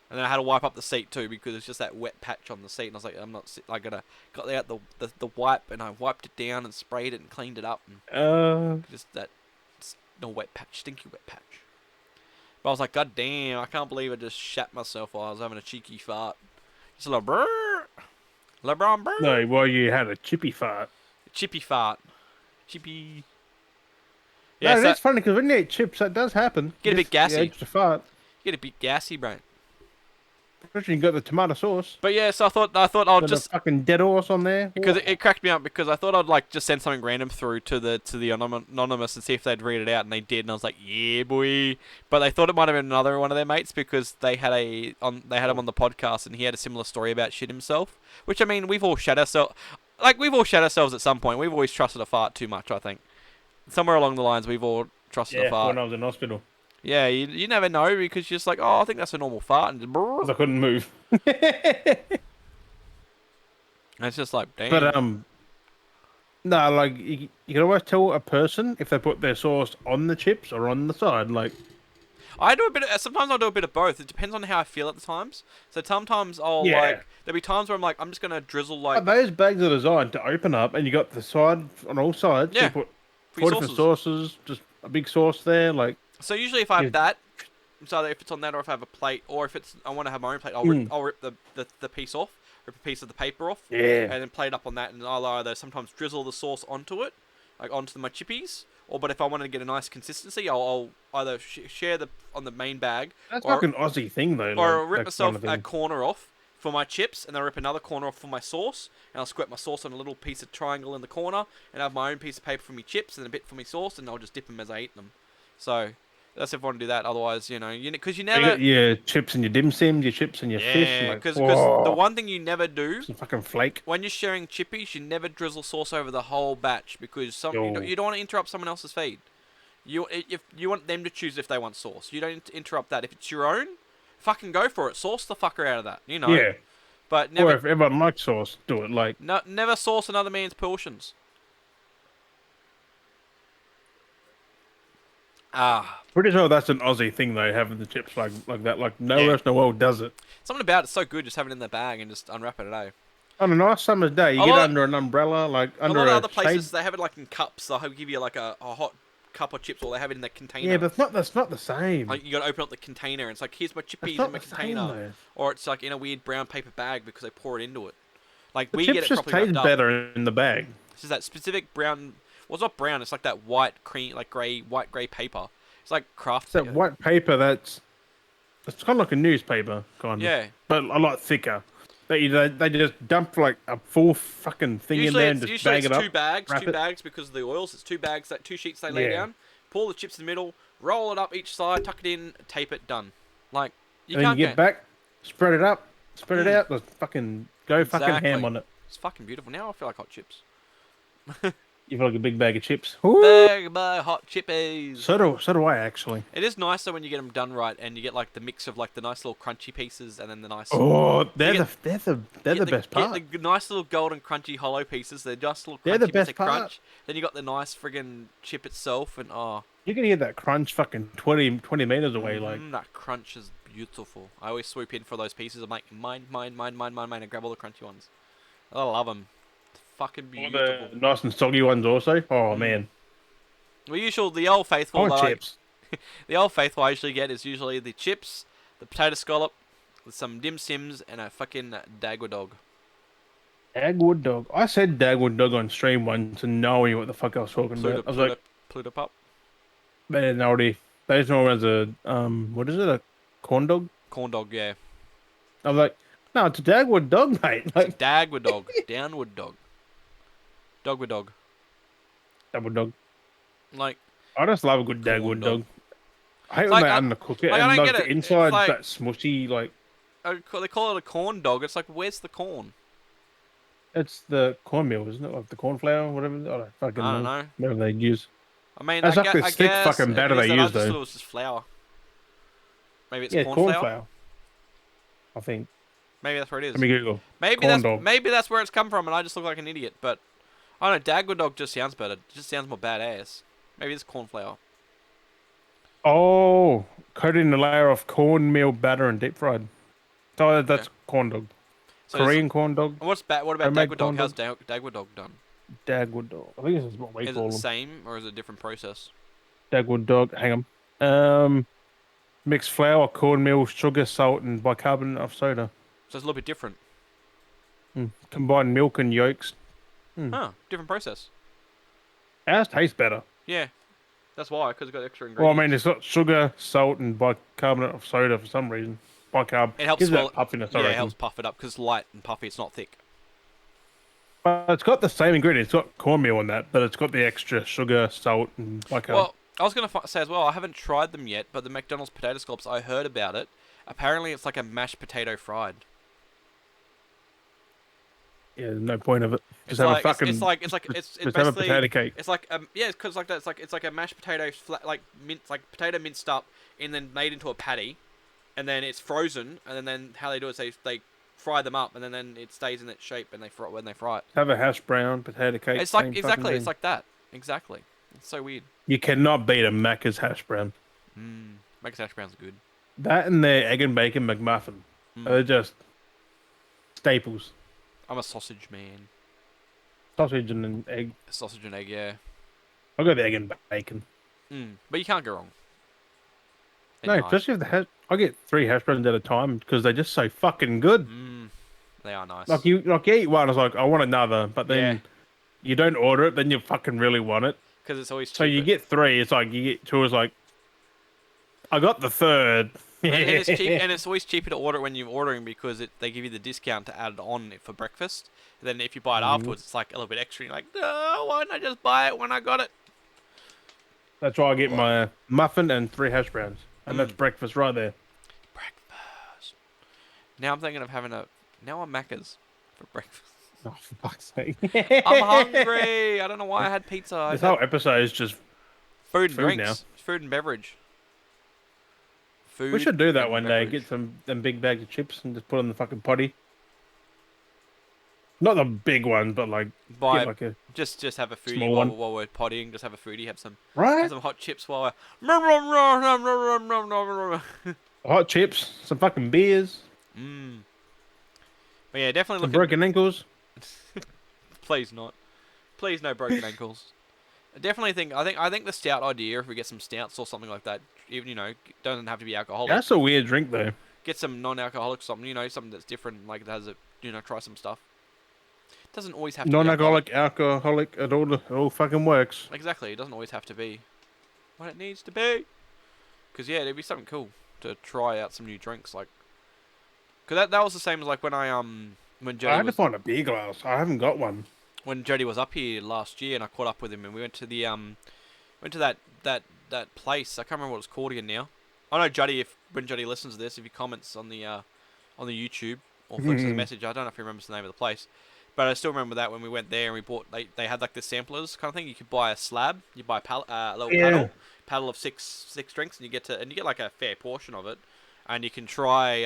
And then I had to wipe up the seat too because it's just that wet patch on the seat. And I was like, I'm not. I got out the wipe and I wiped it down and sprayed it and cleaned it up and just that no wet patch, stinky wet patch. But I was like, God damn, I can't believe I just shat myself while I was having a cheeky fart. Just a little brrr, LeBron brrr.
No, well, you had a chippy fart.
Chippy fart, chippy. Yeah,
No,
so
that's funny because when you eat chips, that does happen.
get a bit gassy.
You extra fart.
Get a bit gassy, bro.
Especially you got the tomato sauce.
But yeah, so I thought I'll
Got
just
a fucking dead horse on there.
because it cracked me up because I thought I'd like just send something random through to the anonymous and see if they'd read it out, and they did, and I was like, yeah, boy. But they thought it might have been another one of their mates because they had him on the podcast, and he had a similar story about shit himself. Which I mean, we've all shat ourselves. Like we've all shat ourselves at some point. We've always trusted a fart too much. I think somewhere along the lines we've all trusted a fart.
when I was in hospital.
Yeah, you never know because you're just like, oh, I think that's a normal fart, and just,
Because I couldn't move.
and it's just like, damn.
But no, like you can always tell a person if they put their sauce on the chips or on the side. Like,
I do a bit. Sometimes I'll do a bit of both. It depends on how I feel at the times. So sometimes I'll
Yeah.
like. There'll be times where I'm like, I'm just gonna drizzle like.
those bags are designed to open up, and you got the side on all sides.
Yeah.
You put
For
4
your
different sauces, just a big sauce there. Like,
So usually if I have
Yeah.
that, so if it's on that, or if I have a plate, or if it's I want to have my own plate, I'll rip the piece off, rip a piece of the paper off,
Yeah.
and then plate up on that, and I'll either sometimes drizzle the sauce onto it, like onto my chippies, or but if I want to get a nice consistency, I'll either share on the main bag,
that's
or,
like an Aussie thing though.
or I'll
like,
rip
that kind
myself
of
a
thing.
corner off for my chips, and then I'll rip another corner off for my sauce, and I'll squirt my sauce on a little piece of triangle in the corner, and have my own piece of paper for my chips, and a bit for my sauce, and I'll just dip them as I eat them. So that's if I want to do that. Otherwise, because you
You
never.
got your chips and your dim sims, your chips and your fish.
Yeah,
Like,
because
whoa,
the one thing you never do
some fucking flake.
when you're sharing chippies, you never drizzle sauce over the whole batch because you don't want to interrupt someone else's feed. If you want them to choose if they want sauce, you don't interrupt that. If it's your own, fucking go for it. Sauce the fucker out of that,
Yeah.
But
Or
never,
if everyone likes sauce, do it. Like,
never sauce another man's portions. Ah,
pretty sure that's an Aussie thing though, having the chips like that. Like, nowhere
Yeah.
else in the world does it.
something about it's so good just having it in the bag and just unwrap it, eh?
On a nice summer's day, you
A
get
lot-
under an umbrella, like under
a lot of
a
other places
shade.
they have it like in cups. They'll give you like a hot cup of chips, or they have it in the container.
Yeah, but that's not the same.
Like you gotta open up the container, and it's like here's my
That's
chippies
not
in my
the same,
container,
though.
or it's like in a weird brown paper bag because they pour it into it. Like
The
we
chips
get it
just
properly
taste
wrapped up.
better in the bag.
This is that specific brown. Well, it's not brown. It's like that white cream, like white grey paper. It's like craft.
It's that white paper it's kind of like a newspaper, kind of.
Yeah.
But a lot thicker. They just dump like a full fucking thing in there and just bag it up.
two bags,
wrap
two
it.
bags because of the oils. It's two bags, that two sheets they lay
Yeah.
down. Pull the chips in the middle, roll it up each side, tuck it in, tape it, done. Like you
And then
can't
you get back, spread it up, spread it out, just fucking go fucking
Exactly.
ham on it.
It's fucking beautiful. Now I feel like hot chips.
You feel like a big bag of chips. Ooh.
Bag by hot chippies.
So do I actually.
It is nice though when you get them done right, and you get like the mix of like the nice little crunchy pieces, and then the nice.
Oh, they're
You
the best part.
Get the nice little golden crunchy hollow pieces. They're just little crunchy
They're the
bits
best
of
part.
crunch. Then you got the nice friggin' chip itself, and
You can hear that crunch fucking 20 meters away. Like,
that crunch is beautiful. I always swoop in for those pieces. I'm like, mine, and grab all the crunchy ones. I love them. It's fucking
all
beautiful.
the nice and soggy ones also. Oh man,
The old faithful.
oh
that I-
chips.
The old faithful I usually get is usually the chips, the potato scallop, with some dim sims, and a fucking dagwa dog.
Dagwood dog. I said Dagwood dog on stream once and knowing what the fuck I was talking about. I was like,
Pluto pup.
they didn't already. They just know it as a what is it? A corn dog?
Corn dog, yeah.
I was like, no, it's a Dagwood dog, mate. Like,
Dagwood dog. Downward dog. Dogwood dog.
Dagwood dog.
Like,
I just love a good
Corn
Dagwood
dog.
dog. I hate
Like,
when
I-
they undercook it
like, I
and
don't
like
get
the
it.
inside's
It's like-
that smushy. Like,
they call it a corn dog. It's like, where's the corn?
it's the cornmeal, isn't it? Like the corn flour, whatever. I don't fucking
I don't
know.
know.
Whatever they use.
I mean,
That's
I,
like this
I
thick
guess
fucking batter
it is
they
that. I
use,
just
though.
thought it was just flour. Maybe it's
Yeah,
corn flour.
I think.
Maybe that's where it is.
Let me Google.
Maybe
corn
that's
dog.
maybe that's where it's come from, and I just look like an idiot. But I don't know. Dagwood dog just sounds better. It just sounds more badass. Maybe it's corn flour.
Oh, coated in a layer of cornmeal batter and deep fried. So
Okay.
that's corn dog.
So there's,
Korean corn dog,
what about
homemade
Dagwood dog?
corn
How's
dog,
Dagwood dog done?
Dagwood dog. I think this is what we
Is it
call
the
them.
same or is it a different process?
Dagwood dog. Hang on. Mix flour, cornmeal, sugar, salt, and bicarbonate of soda.
So it's a little bit different.
Combine milk and yolks.
Huh? Different process.
Ours tastes better.
Yeah, that's why, because it's got extra
Well, I mean,
ingredients.
it's got sugar, salt, and bicarbonate of soda for some reason. Bicarb
It helps
gives
swell.
that puffiness, I
Yeah, it helps
reckon.
puff it up because it's light and puffy. It's not thick.
But it's got the same ingredients. It's got cornmeal in that, but it's got the extra sugar, salt, and bicarb.
Well, I was gonna say as well. I haven't tried them yet, but the McDonald's potato scallops, I heard about it. Apparently, it's like a mashed potato fried.
Yeah, there's no point of it. Just
It's
have a
like
fucking,
it's
just have a
basically
potato cake.
it's like yeah, because like that it's like a mashed potato flat like like potato minced up and then made into a patty, and then it's frozen, and then how they do it is they fry them up, and then it stays in that shape, and they fry when they fry it.
Just have a hash brown, potato cake,
It's
same
like
fucking
exactly, it's
thing.
like that exactly. It's so weird.
You cannot beat a Macca's hash brown.
Makes hash browns good.
That and their egg and bacon McMuffin.
Mm.
They're just staples.
I'm a sausage man.
Sausage and an egg.
Sausage and egg, yeah.
I'll go the egg and bacon.
But you can't go wrong.
No,
At night.
especially if the hash. I get 3 hash browns at a time because they're just so fucking good.
They are nice.
Like you eat one, it's like I want another, but then
Yeah.
you don't order it, then you fucking really want it.
Because it's always
So you
cheaper.
get 3, it's like you get 2, it's like I got the third.
And it's cheap, and it's always cheaper to order it when you're ordering because they give you the discount to add it on for breakfast. And then if you buy it afterwards, it's like a little bit extra. You're like, no, why don't I just buy it when I got it?
That's why I get my muffin and 3 hash browns, and that's breakfast right there.
Breakfast. Now I'm thinking of having now I'm Macca's for breakfast.
Oh, for fuck's sake!
I'm hungry. I don't know why I had pizza.
This whole episode is just
food and
food
drinks,
now.
food and beverage. Food.
We should do that
and
one day.
beverage.
Get them big bags of chips and just put in the fucking potty. Not the big ones, but like
Buy
get like a
just have a foodie
small one.
while we're pottying. Just have a foodie. Have some
right
hot chips while we're.
hot chips, some fucking beers,
But yeah, definitely
some
look
broken ankles.
Please not. Please no broken ankles. I definitely think I think the stout idea, if we get some stouts or something like that, even doesn't have to be alcoholic.
That's a weird drink though.
Get some non-alcoholic something, something that's different, like that has try some stuff. Doesn't always have to be
Non-alcoholic, alcoholic, it all fucking works.
Exactly, it doesn't always have to be what it needs to be. Because yeah, it'd be something cool to try out some new drinks, like. Cause that was the same as like when when
I
Jody
had to
was
find a beer glass. I haven't got one.
when Jody was up here last year, and I caught up with him, and we went to the that place. I can't remember what it's called again now. I know Jody. When Jody listens to this, if he comments on the YouTube or flicks us a message, I don't know if he remembers the name of the place, but I still remember that when we went there and we bought. They had like the samplers kind of thing. You could buy a slab. You buy a little paddle of six drinks, and you get like a fair portion of it, and you can try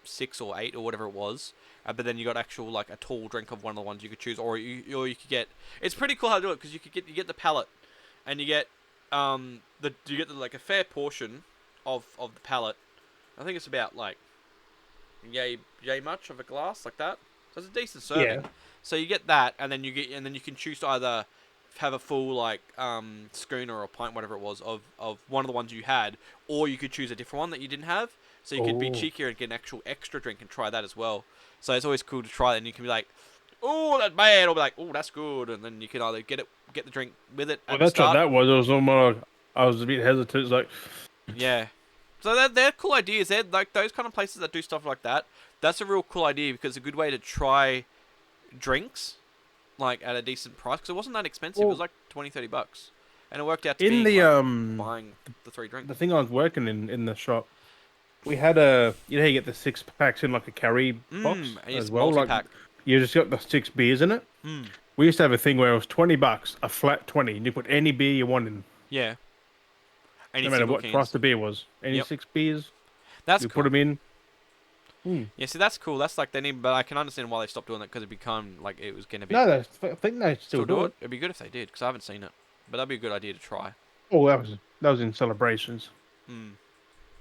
6 or 8 or whatever it was. But then you got actual like a tall drink of one of the ones you could choose, or you could get. It's pretty cool how to do it because you get the pallet, and you get like a fair portion of the pallet. I think it's about like yay much of a glass like that. So it's a decent serving.
Yeah.
So you get that, and then you can choose to either have a full like schooner or pint, whatever it was, of one of the ones you had, or you could choose a different one that you didn't have. So you could be cheekier and get an actual extra drink and try that as well. So it's always cool to try it, and you can be like, "Oh, that's bad," or be like, "Oh, that's good," and then you can either get the drink with it.
Well, that's what that was. It was almost like I was a bit hesitant. It's like,
Yeah. So they're cool ideas. They're like those kind of places that do stuff like that. That's a real cool idea because it's a good way to try drinks, like at a decent price. Because it wasn't that expensive. It was like $20-30, and it worked out to
in
be
the
buying the 3 drinks.
the thing I was working in the shop, we had a you get the 6 packs in like a carry box
and
as
it's
well. Like
multi-pack.
you just got the 6 beers in it. We used to have a thing where it was $20, a flat 20, and you put any beer you want in.
Yeah. Any
No matter
single
what
cans.
price the beer was. Any
Yep.
6 beers,
That's
you
cool.
put them in.
Yeah, see, that's cool. That's like they need, but I can understand why they stopped doing that because it become like it was gonna be.
No, I think they still do it.
It'd be good if they did because I haven't seen it, but that'd be a good idea to try.
Oh, that was in celebrations.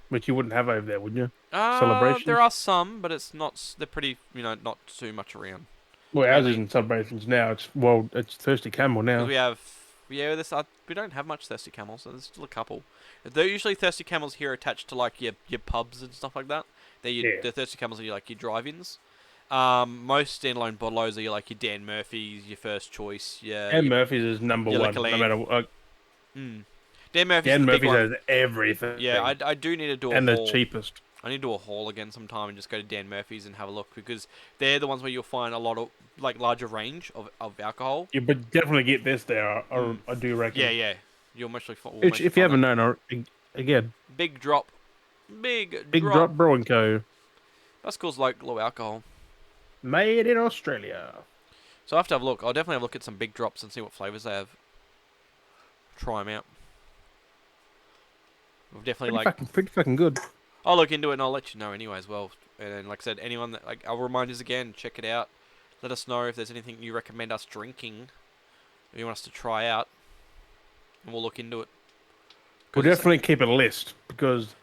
which you wouldn't have over there, wouldn't you? Celebrations.
There are some, but it's not. They're pretty, not too much around.
Well,
It's
ours
mainly
isn't celebrations now. It's Thirsty Camel
because
now.
we have. Yeah, we don't have much thirsty camels. So there's still a couple. They're usually thirsty camels here attached to like your pubs and stuff like that.
Yeah.
The thirsty camels are like your drive-ins. Most standalone bottlos are like your Dan Murphy's, your First Choice,
Dan Murphy's is number
your
one,
Liquor
no
Land.
matter what.
Dan Murphy's is
Dan
the big
Murphy's
one.
has everything.
Yeah, I do need to do a
And the
haul.
cheapest.
I need to do a haul again sometime and just go to Dan Murphy's and have a look because they're the ones where you'll find a lot of like larger range of alcohol.
You but definitely get this there. I do reckon.
Yeah. You'll mostly find.
Which, if you haven't known, again,
Big drop.
Big Drop Brewing Co.
That's cool, like low alcohol.
Made in Australia.
So I have to have a look. I'll definitely have a look at some big drops and see what flavors they have. Try them out. We've definitely
Pretty fucking good.
I'll look into it and I'll let you know anyway as well. And then, like I said, anyone that I'll remind you again, check it out. Let us know if there's anything you recommend us drinking, or you want us to try out, and we'll look into it.
We'll definitely keep a list because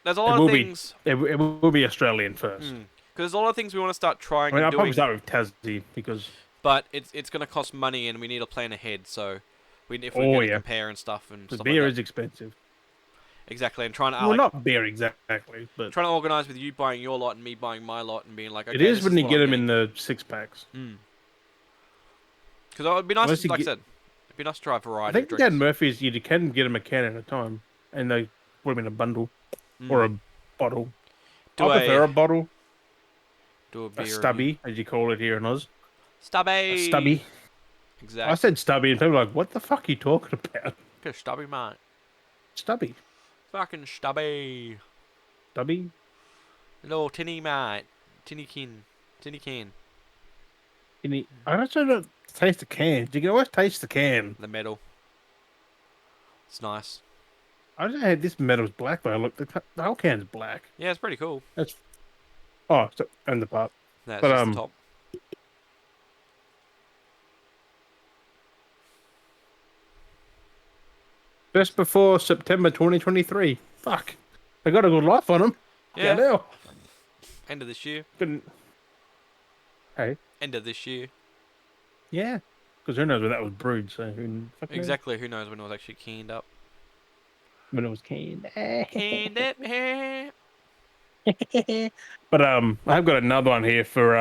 there's a lot of things.
It will be Australian first.
Because there's a lot of things we want to start trying.
I mean,
and
I'll
doing,
probably start with Tassie because.
But it's going to cost money, and we need to plan ahead. So, if we're going to compare and stuff and stuff
beer
like
is expensive.
Exactly, and trying to
well, not beer exactly, but
trying to organise with you buying your lot and me buying my lot and being like, okay,
it is when you get them in the 6-packs.
Because it'd be nice, like I said, it'd be nice to try a variety.
I think Dan Murphy's you can get them a can at a time, and they put them in a bundle or a bottle. I prefer a bottle.
Do a beer
stubby, as you call it here in Oz.
Stubby.
A stubby.
Exactly.
I said stubby, and people are like, "What the fuck are you talking about?"
Okay, stubby, mate.
Stubby.
Fucking stubby.
Stubby.
Little tinny, mate. Tinny can.
I don't taste the can. You can always taste the can.
The metal. It's nice.
I just had this metal's black, though. Look, the whole can's black.
Yeah, it's pretty cool.
And the part.
That's just the top.
Just before September 2023. Fuck. They got a good life on them.
Yeah.
Now.
End of this year.
Hey.
End of this year.
Yeah. Because who knows when that was brewed, so
exactly. Who knows when it was actually canned up.
When it was canned.
Canned up.
But I've got another one here for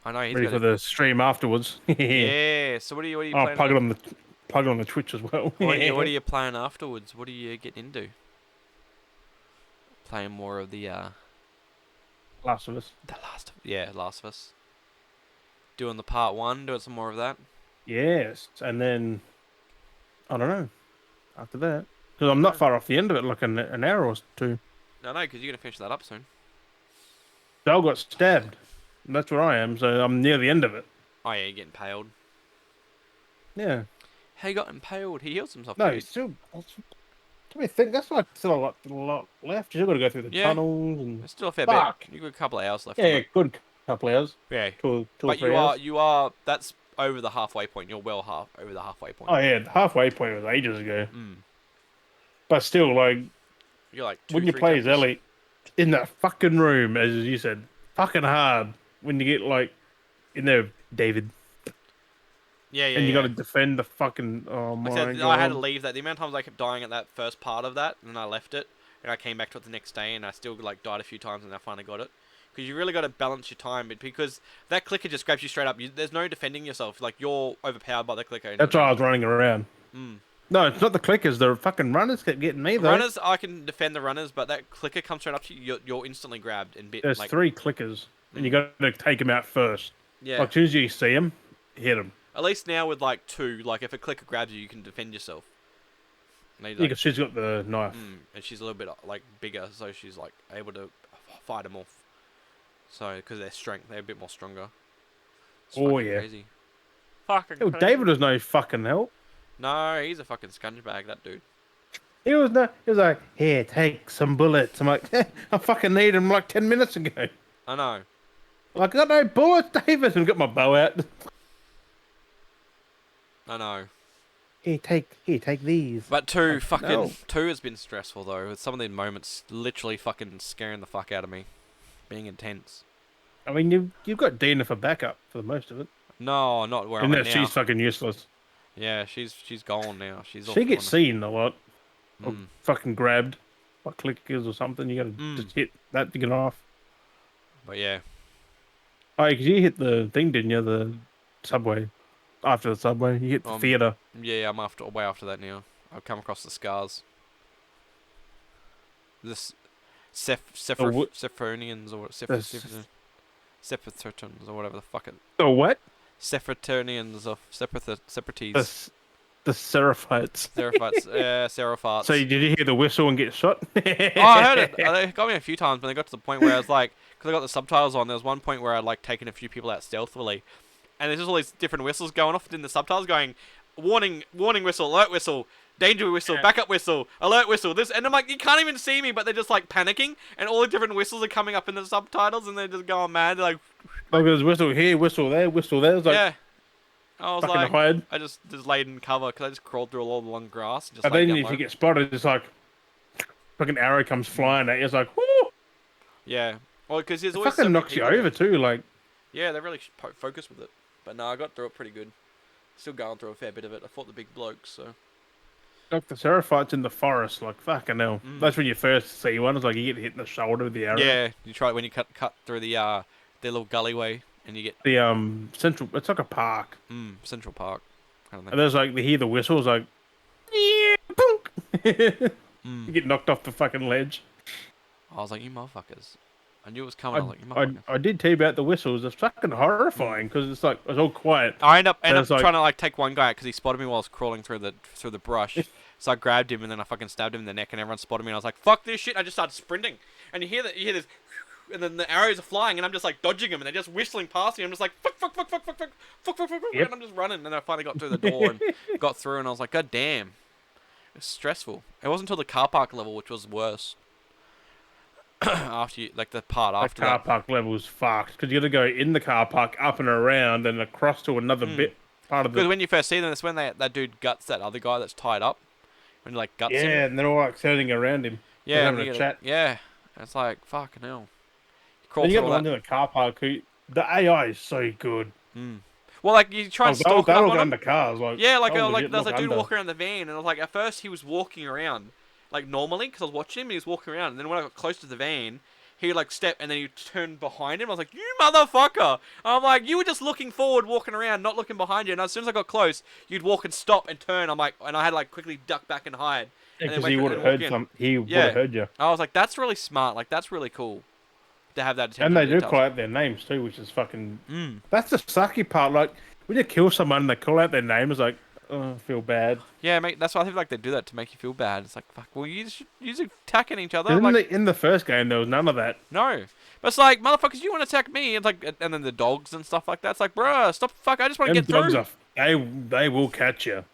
I know he's
ready for the stream afterwards.
Yeah. So what are you
planning? Plug it on the Twitch as well.
What are you playing afterwards? What are you getting into? Playing more of the
Last of Us.
Last of Us. Doing the part 1, doing some more of that.
Yes, and then I don't know after that because I'm not far off the end of it, like an hour or two.
No, because you're gonna finish that up soon.
Dale got stabbed. And that's where I am, so I'm near the end of it.
Oh yeah, you're getting impaled.
Yeah.
How you got impaled? He heals himself.
No, he's still. Let me think. That's like still a lot left. You still got to go through the tunnels and.
There's still a fair bit. You got a couple of hours left.
Yeah, good couple of hours.
Yeah.
Two or
but
3 hours.
you are. That's over the halfway point. You're well over the halfway point.
Oh yeah, the halfway point was ages ago. But still, like,
you're like
when you play as Ellie in that fucking room, as you said, fucking hard. When you get like in there, David.
Yeah.
And you got to defend the fucking. Oh my god!
I had to leave that. The amount of times I kept dying at that first part of that, and then I left it, and I came back to it the next day, and I still like died a few times, and I finally got it. Because you really got to balance your time, because that clicker just grabs you straight up. There's no defending yourself. Like you're overpowered by the clicker.
That's why I was running around. No, it's not the clickers. The fucking runners kept getting me though.
Runners, I can defend the runners, but that clicker comes straight up to you. You're instantly grabbed and bit.
There's 3 clickers, and you got to take them out first.
Yeah.
Like, as soon as you see them, hit them.
At least now with like 2, like if a clicker grabs you, you can defend yourself.
Because she's got the knife.
And she's a little bit like bigger, so she's like able to fight them off. So because their strength, they're a bit more stronger. It's crazy. Fucking crazy.
David was no fucking help.
No, he's a fucking scumbag, that dude.
He was like, here, take some bullets. I'm like, I fucking need them like 10 minutes ago.
I know.
Like, I got no bullets, David, and got my bow out.
I know.
Take these.
But
Like, no.
two has been stressful though. With some of the moments literally fucking scaring the fuck out of me, being intense.
I mean, you've got Dina for backup for the most of it.
No, not where I'm
And
at
that she's
now.
fucking useless.
Yeah, she's gone now. She's
She
off
gets
doing.
seen a lot. Or
Mm.
fucking grabbed by clickers or something. You gotta
Mm.
just hit that to get off.
But yeah.
Oh, because you hit the thing, didn't you? The subway. After the subway, you hit the
Um.
theater.
Yeah, I'm after way after that now. I've come across the scars. This
The what?
Sephronians or
The, s-
Sephartons or whatever the fuck it.
the what?
Sephartonians or
The
Separates.
s- the Seraphites.
Seraphites.
So
Seraphites.
did you hear the whistle and get shot?
Oh, I heard it. They got me a few times, but they got to the point where I was like, because I got the subtitles on. There was one point where I'd like taken a few people out stealthily, and there's just all these different whistles going off in the subtitles, going, warning, warning whistle, alert whistle, danger whistle,
Yeah.
backup whistle, alert whistle. This, and I'm like, you can't even see me, but they're just like panicking, and all the different whistles are coming up in the subtitles, and they're just going mad. They're like,
Like there's whistle here, whistle there, whistle there. It's like
yeah. I was
fucking
like,
hide.
I just laid in cover because I just crawled through all the long grass and just
And
laid
then
down
if
low.
you get spotted, it's like fucking arrow comes flying at you. It's like, whoo!
Yeah. Well, because there's
It
always so
fucking
many
knocks you
people
over
there.
too. Like,
Yeah, they're really focused with it. But no, I got through it pretty good. Still going through a fair bit of it. I fought the big blokes, so.
Dr. Seraphites in the forest. Like, fucking hell.
Mm.
That's when you first see one. It's like you get hit in the shoulder with the arrow.
Yeah, you try it when you cut through the their little gullyway and you get
The central. It's like a park.
Central Park kind of
And
thing.
there's like you hear the whistles like, yeah, punk.
Mm.
You get knocked off the fucking ledge.
I was like, you motherfuckers. I knew it was coming. I was like, you
I
motherfuckers.
I did tell you about the whistles. It's fucking horrifying because it's like it's all quiet.
I end
And
up
it's like,
trying to like take one guy out because he spotted me while I was crawling through the brush. So I grabbed him and then I fucking stabbed him in the neck and everyone spotted me and I was like, fuck this shit. I just started sprinting and you hear this, and then the arrows are flying and I'm just like dodging them and they're just whistling past me. I'm just like fuck, fuck, fuck, fuck, fuck, fuck, fuck, fuck, fuck, fuck,
yep.
and I'm just running. And then I finally got through the door and got through and I was like, god damn, it's stressful. It wasn't until the car park level which was worse. After you, like the part
The
after
car
that.
park level's fucked because you got to go in the car park, up and around, and across to another bit part of
Because
the.
when you first see them, it's when that dude guts that other guy that's tied up. When you like guts him.
Yeah, and they're all like standing around him,
Yeah,
having
and
a
you
chat.
yeah. And it's like fucking hell. You crawl
Then you
through
got the
all
ones
that.
in the car park who the AI is so good.
Well, like you try
Oh,
and stalk
they'll
up
go
on him.
under cars, like
Yeah, like
they'll legit
there's
look
a dude
under.
walking around the van, and I was like, at first he was walking around like normally because I was watching him, and he was walking around, and then when I got close to the van, he like stepped, and then he turned behind him. I was like, you motherfucker! I'm like, you were just looking forward, walking around, not looking behind you, and as soon as I got close, you'd walk and stop and turn. I'm like, and I had like quickly duck back and hide, and then
Because
wait
he
for it
would
and
have
walk
heard
in.
He would
Yeah,
have heard you.
I was like, that's really smart. Like that's really cool to have that
And
attention
they
to
do
details.
call out their names too, which is fucking. That's the sucky part. Like when you kill someone and they call out their name, it's like, oh, I feel bad.
Yeah, mate. That's why I think like they do that to make you feel bad. It's like, fuck. Well, you should attacking each other.
And
Like,
in the first game, there was none of that.
no. But it's like, motherfuckers, you want to attack me? It's like, and then the dogs and stuff like that. It's like, bruh, stop. Fuck. I just want to
Them
get
dogs
through.
are they will catch you.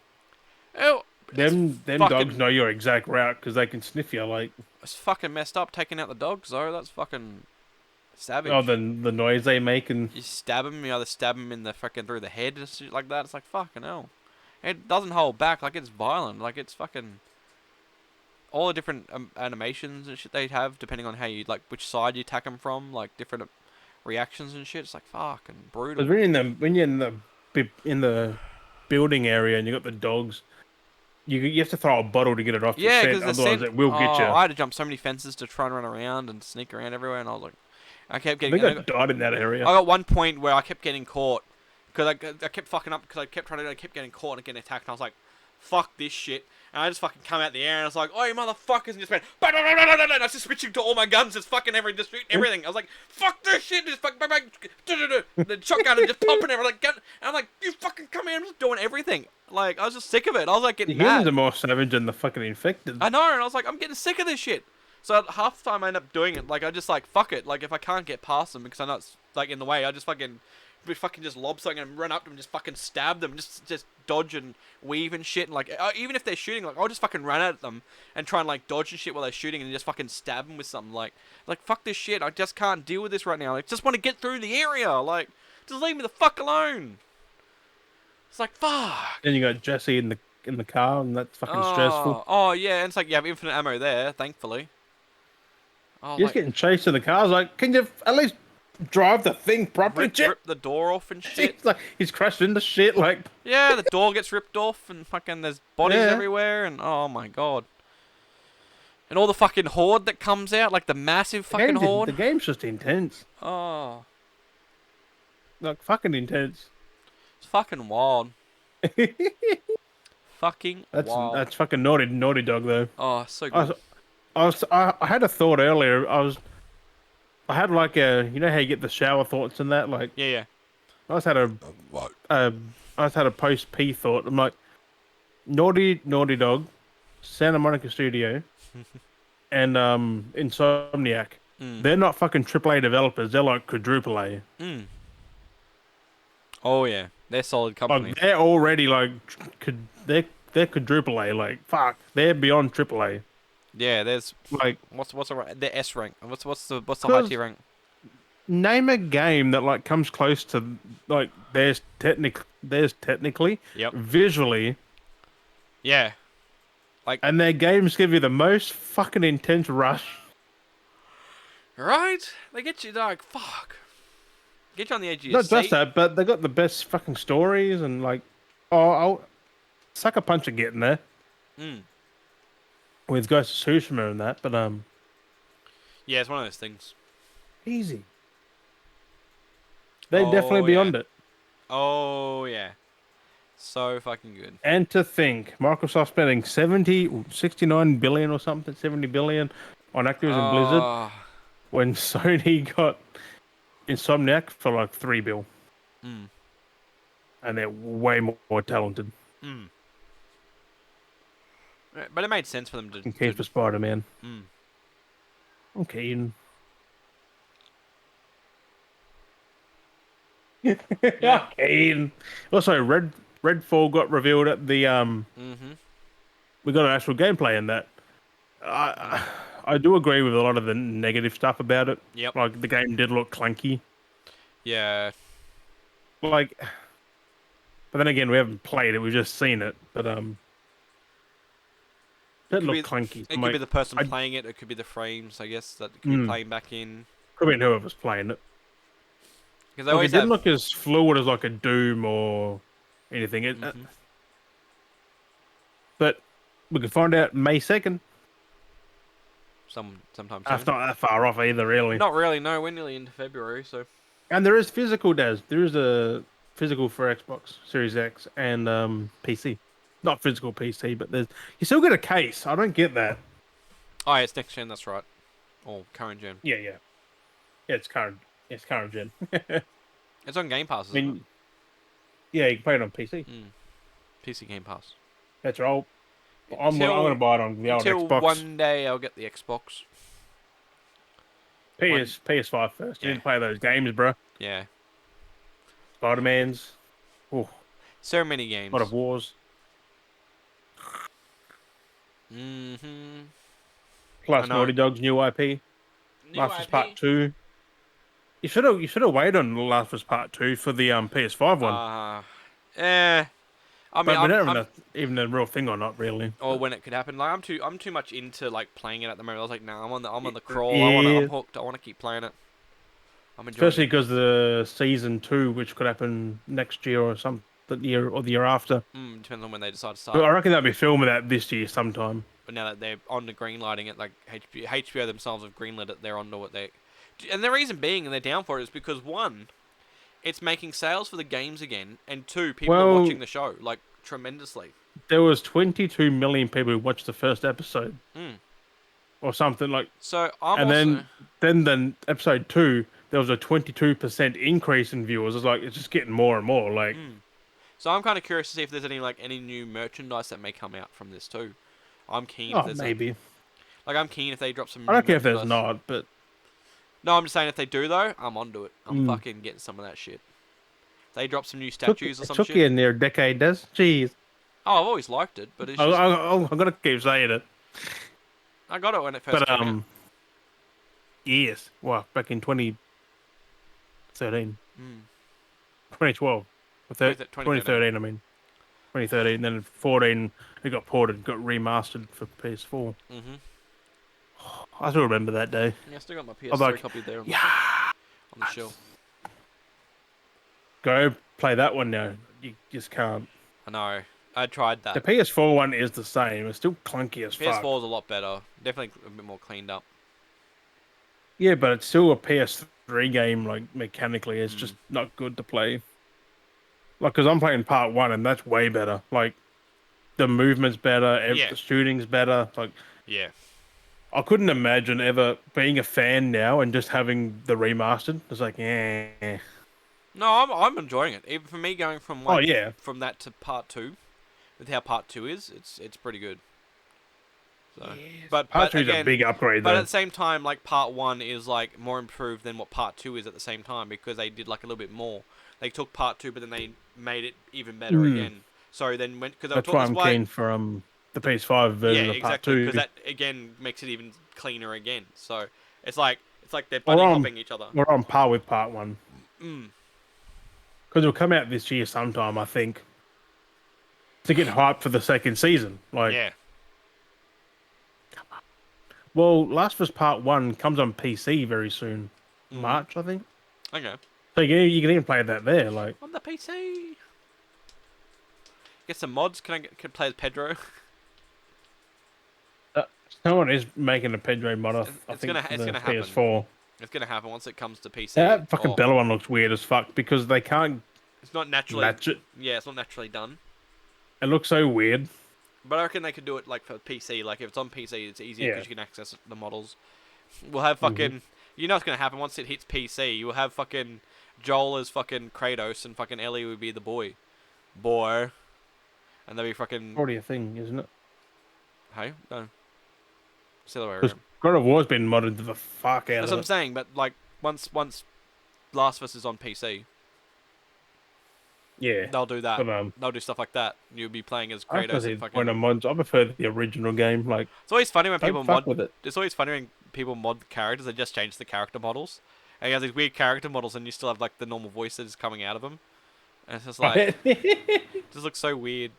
Oh,
Them
fucking,
dogs know your exact route because they can sniff you. Like
it's fucking messed up taking out the dogs though. That's fucking savage.
oh, the noise they make and
You stab him. You either stab him in the fucking through the head or shit like that. It's like fucking hell. It doesn't hold back. Like it's violent. Like it's fucking. All the different animations and shit they have, depending on how you like which side you attack them from, like different reactions and shit. It's like fucking brutal.
because when you're in the building area and you got the dogs, you have to throw a bottle to get it off
Yeah,
your
because
scent,
the
otherwise
scent.
it will get you.
I had to jump so many fences to try and run around and sneak around everywhere, and I was like, I kept
I
getting.
think I died in that area.
I got one point where I kept getting caught because I kept fucking up because I kept trying to. I kept getting caught and getting attacked, and I was like, fuck this shit. And I just fucking come out the air and I was like, oh, you motherfuckers, and just went, and I was just switching to all my guns, just fucking everything. I was like, fuck this shit, just fucking, the shotgun and just popping everything. Like, and I'm like, you fucking come here, I'm just doing everything. Like, I was just sick of it. I was like
The
getting
humans
mad.
are more savage than the fucking infected.
I know, and I was like, I'm getting sick of this shit. So half the time I end up doing it, like, I just like, fuck it. Like, if I can't get past them because I know it's, like, in the way, I just fucking just lob something and run up to them and just fucking stab them. Just dodge and weave and shit. And, like, even if they're shooting, like, I'll just fucking run at them and try and, like, dodge and shit while they're shooting and just fucking stab them with something. Like, fuck this shit. I just can't deal with this right now. Like, just want to get through the area. Like, just leave me the fuck alone. It's like, fuck.
Then you got Jesse in the in the car, and that's fucking stressful.
Oh yeah, and it's like you have infinite ammo there, thankfully. Oh,
You're just
like
getting chased in the car. I was like, can you at least drive the thing properly, Chip?
rip the door off and shit.
He's like, he's crashed into shit. Like,
Yeah, the door gets ripped off and fucking there's bodies
yeah,
everywhere and oh my god. And all the fucking horde that comes out, like the massive fucking
the
horde.
game's just intense.
Oh,
Like, fucking intense.
it's fucking wild. Fucking wild.
That's fucking naughty dog though.
Oh, so
I
good.
was, I had a thought earlier. I had like a, you know how you get the shower thoughts and that. Like,
Yeah, yeah.
I just had a, I just had a post P thought. I'm like, naughty dog, Santa Monica Studio, and Insomniac.
Mm.
They're not fucking AAA developers. They're like quadruple A.
Mm. Oh yeah, they're solid company.
Like they're already like they're quadruple A. Like fuck, they're beyond AAA.
Yeah, there's
Like,
what's the rank? The S rank. What's the high
cause
tier rank?
name a game that like comes close to like there's technically
Yep.
visually,
Yeah. Like
and their games give you the most fucking intense rush.
right? They get you like fuck. Get you on the edge of your
Not just
seat.
that, but they got the best fucking stories and like, oh, I'll suck a punch at getting there
Mm.
with Ghost of Tsushima and that, but
Yeah, it's one of those things.
easy. They
Oh,
definitely
yeah.
beyond it.
Oh yeah. So fucking good.
And to think, Microsoft spending 69 billion or something, 70 billion on Activision Blizzard,
Oh.
when Sony got Insomniac for like 3 bill,
Mm.
and they're way more talented.
Mm. But it made sense for them to.
And keen for Spider-Man.
Mm.
I'm keen.
Yeah.
Keen. Also, Redfall got revealed at the
Mm-hmm.
we got an actual gameplay in that. I do agree with a lot of the negative stuff about it.
Yep.
Like the game did look clunky.
Yeah.
Like, but then again, we haven't played it. We've just seen it. But it looked clunky.
It could be the person playing it. It could be the frames, I guess, that could be playing back in.
Could be whoever's playing it.
Because they
Like,
always
it didn't look as fluid as like a Doom or anything. But we can find out May 2nd.
Sometime soon.
That's not that far off either, really.
Not really. No, we're nearly into February, so.
And there is physical, Daz. There is a physical for Xbox Series X and PC. Not physical PC, but you still get a case. I don't get that.
Oh, yeah, it's next gen. That's right. Or current gen.
Yeah. Yeah, it's current. It's current gen.
It's on Game Pass.
I mean, yeah, you can play it on PC.
PC Game Pass.
That's right. I'm going to buy it on the old
Until
Xbox.
one day I'll get the Xbox.
PS5 first. You
Yeah.
didn't play those games, bro.
Yeah.
Spider-Man's. Oh,
So many games.
God of Wars.
Mm-hmm.
Plus Naughty Dog's new IP. Last of Us Part 2. You should have waited on Last of Us Part 2 for the PS5 one.
I mean,
But we don't know even a real thing or not, really.
or when it could happen. Like I'm too much into like playing it at the moment. I was like, nah, I'm on the crawl.
Yeah.
I'm hooked. I want to keep playing it. I'm enjoying
Especially
it.
because the season 2, which could happen next year or the year after.
Depends on when they decide to
But
start.
I reckon they'll be filming that this year sometime.
But now that they're on to greenlighting it, like HBO themselves have greenlit it, they're onto it. And the reason being, and they're down for it, is because one, it's making sales for the games again, and two, people are watching the show like tremendously.
There was 22 million people who watched the first episode,
Mm.
or something like.
So
then episode 2, there was a 22% increase in viewers. It's just getting more and more. Like,
So I'm kind of curious to see if there's any new merchandise that may come out from this too. I'm keen. If there's
maybe.
I'm keen if they drop some.
I don't care if there's
merchandise.
not, but
No, I'm just saying if they do though, I'm onto it. I'm fucking getting some of that shit. They drop some new statues or some
took
shit.
you near a decade, does? Jeez.
Oh, I've always liked it, but it's just,
I'm gonna keep saying it.
I got it when it first
But
came out.
yes. Well, back in 2013, 2012, 2013. I mean, 2013. Then 14, it got ported, got remastered for PS4.
Mhm.
I still remember that day.
Yeah, I still got my
I was
PS3
like,
copy there on the
yeah,
on the shelf.
go play that one now. You just can't.
I know. I tried
The
that.
PS4 one is the same. It's still clunky as fuck.
PS4 is a lot better. Definitely a bit more cleaned up.
Yeah, but it's still a PS3 game. Like mechanically, it's just
Mm.
not good to play. Like, because I'm playing part one, and that's way better. Like, the movement's better,
Yeah.
the shooting's better. Like,
Yeah.
I couldn't imagine ever being a fan now and just having the remastered. It's like, yeah.
No, I'm enjoying it. Even for me going from
Oh yeah,
from that to part two, with how part two is, it's pretty good. So,
yes.
but
Part two is a
again,
big upgrade
but at
though.
the same time, like part one is like more improved than what part two is at the same time because they did like a little bit more. They took part two, but then they made it even better
Mm.
again. So then when because they were
That's
talking,
why
that's
I'm
why
keen for the PS5
yeah,
version of part
exactly because
two.
that again makes it even cleaner again. So it's like they're
Or
buddy
on
hopping each other.
or on par with part one.
Mm.
Because it'll come out this year sometime, I think, to get hyped for the second season. Like,
Yeah.
well, Last of Us Part One comes on PC very soon,
Mm.
March, I think.
Okay.
So you can even play that there. Like,
On the PC. Get some mods. Can I play as Pedro?
uh, someone is making a Pedro mod, I think, for
It's
the
gonna happen.
PS4.
It's gonna happen once it comes to PC.
That fucking
Oh,
Bella one looks weird as fuck because they can't
it's not naturally.
match it.
Yeah, it's not naturally done.
It looks so weird.
But I reckon they could do it like for PC. Like if it's on PC, it's easier
Yeah.
because you can access the models. We'll have
Hmm.
fucking. You know what's gonna happen once it hits PC? You'll have fucking Joel as fucking Kratos and fucking Ellie would be the boy, and they'll be fucking.
Already a thing, isn't it?
Hey, no, it's the other way
Because
around.
God of War's been modded to the fuck out
That's
of
what I'm
it.
saying. But like once Last of Us is on PC,
Yeah,
they'll do that.
but
They'll do stuff like that. You'll be playing as
I
Kratos and
prefer when a
fucking.
mods. I prefer the original game. Like,
It's always funny when
don't
people
fuck
mod.
with it.
It's always funny when people mod characters. They just change the character models, and you have these weird character models, and you still have like the normal voice that is coming out of them. And it's just like,
Right?
it just looks so weird.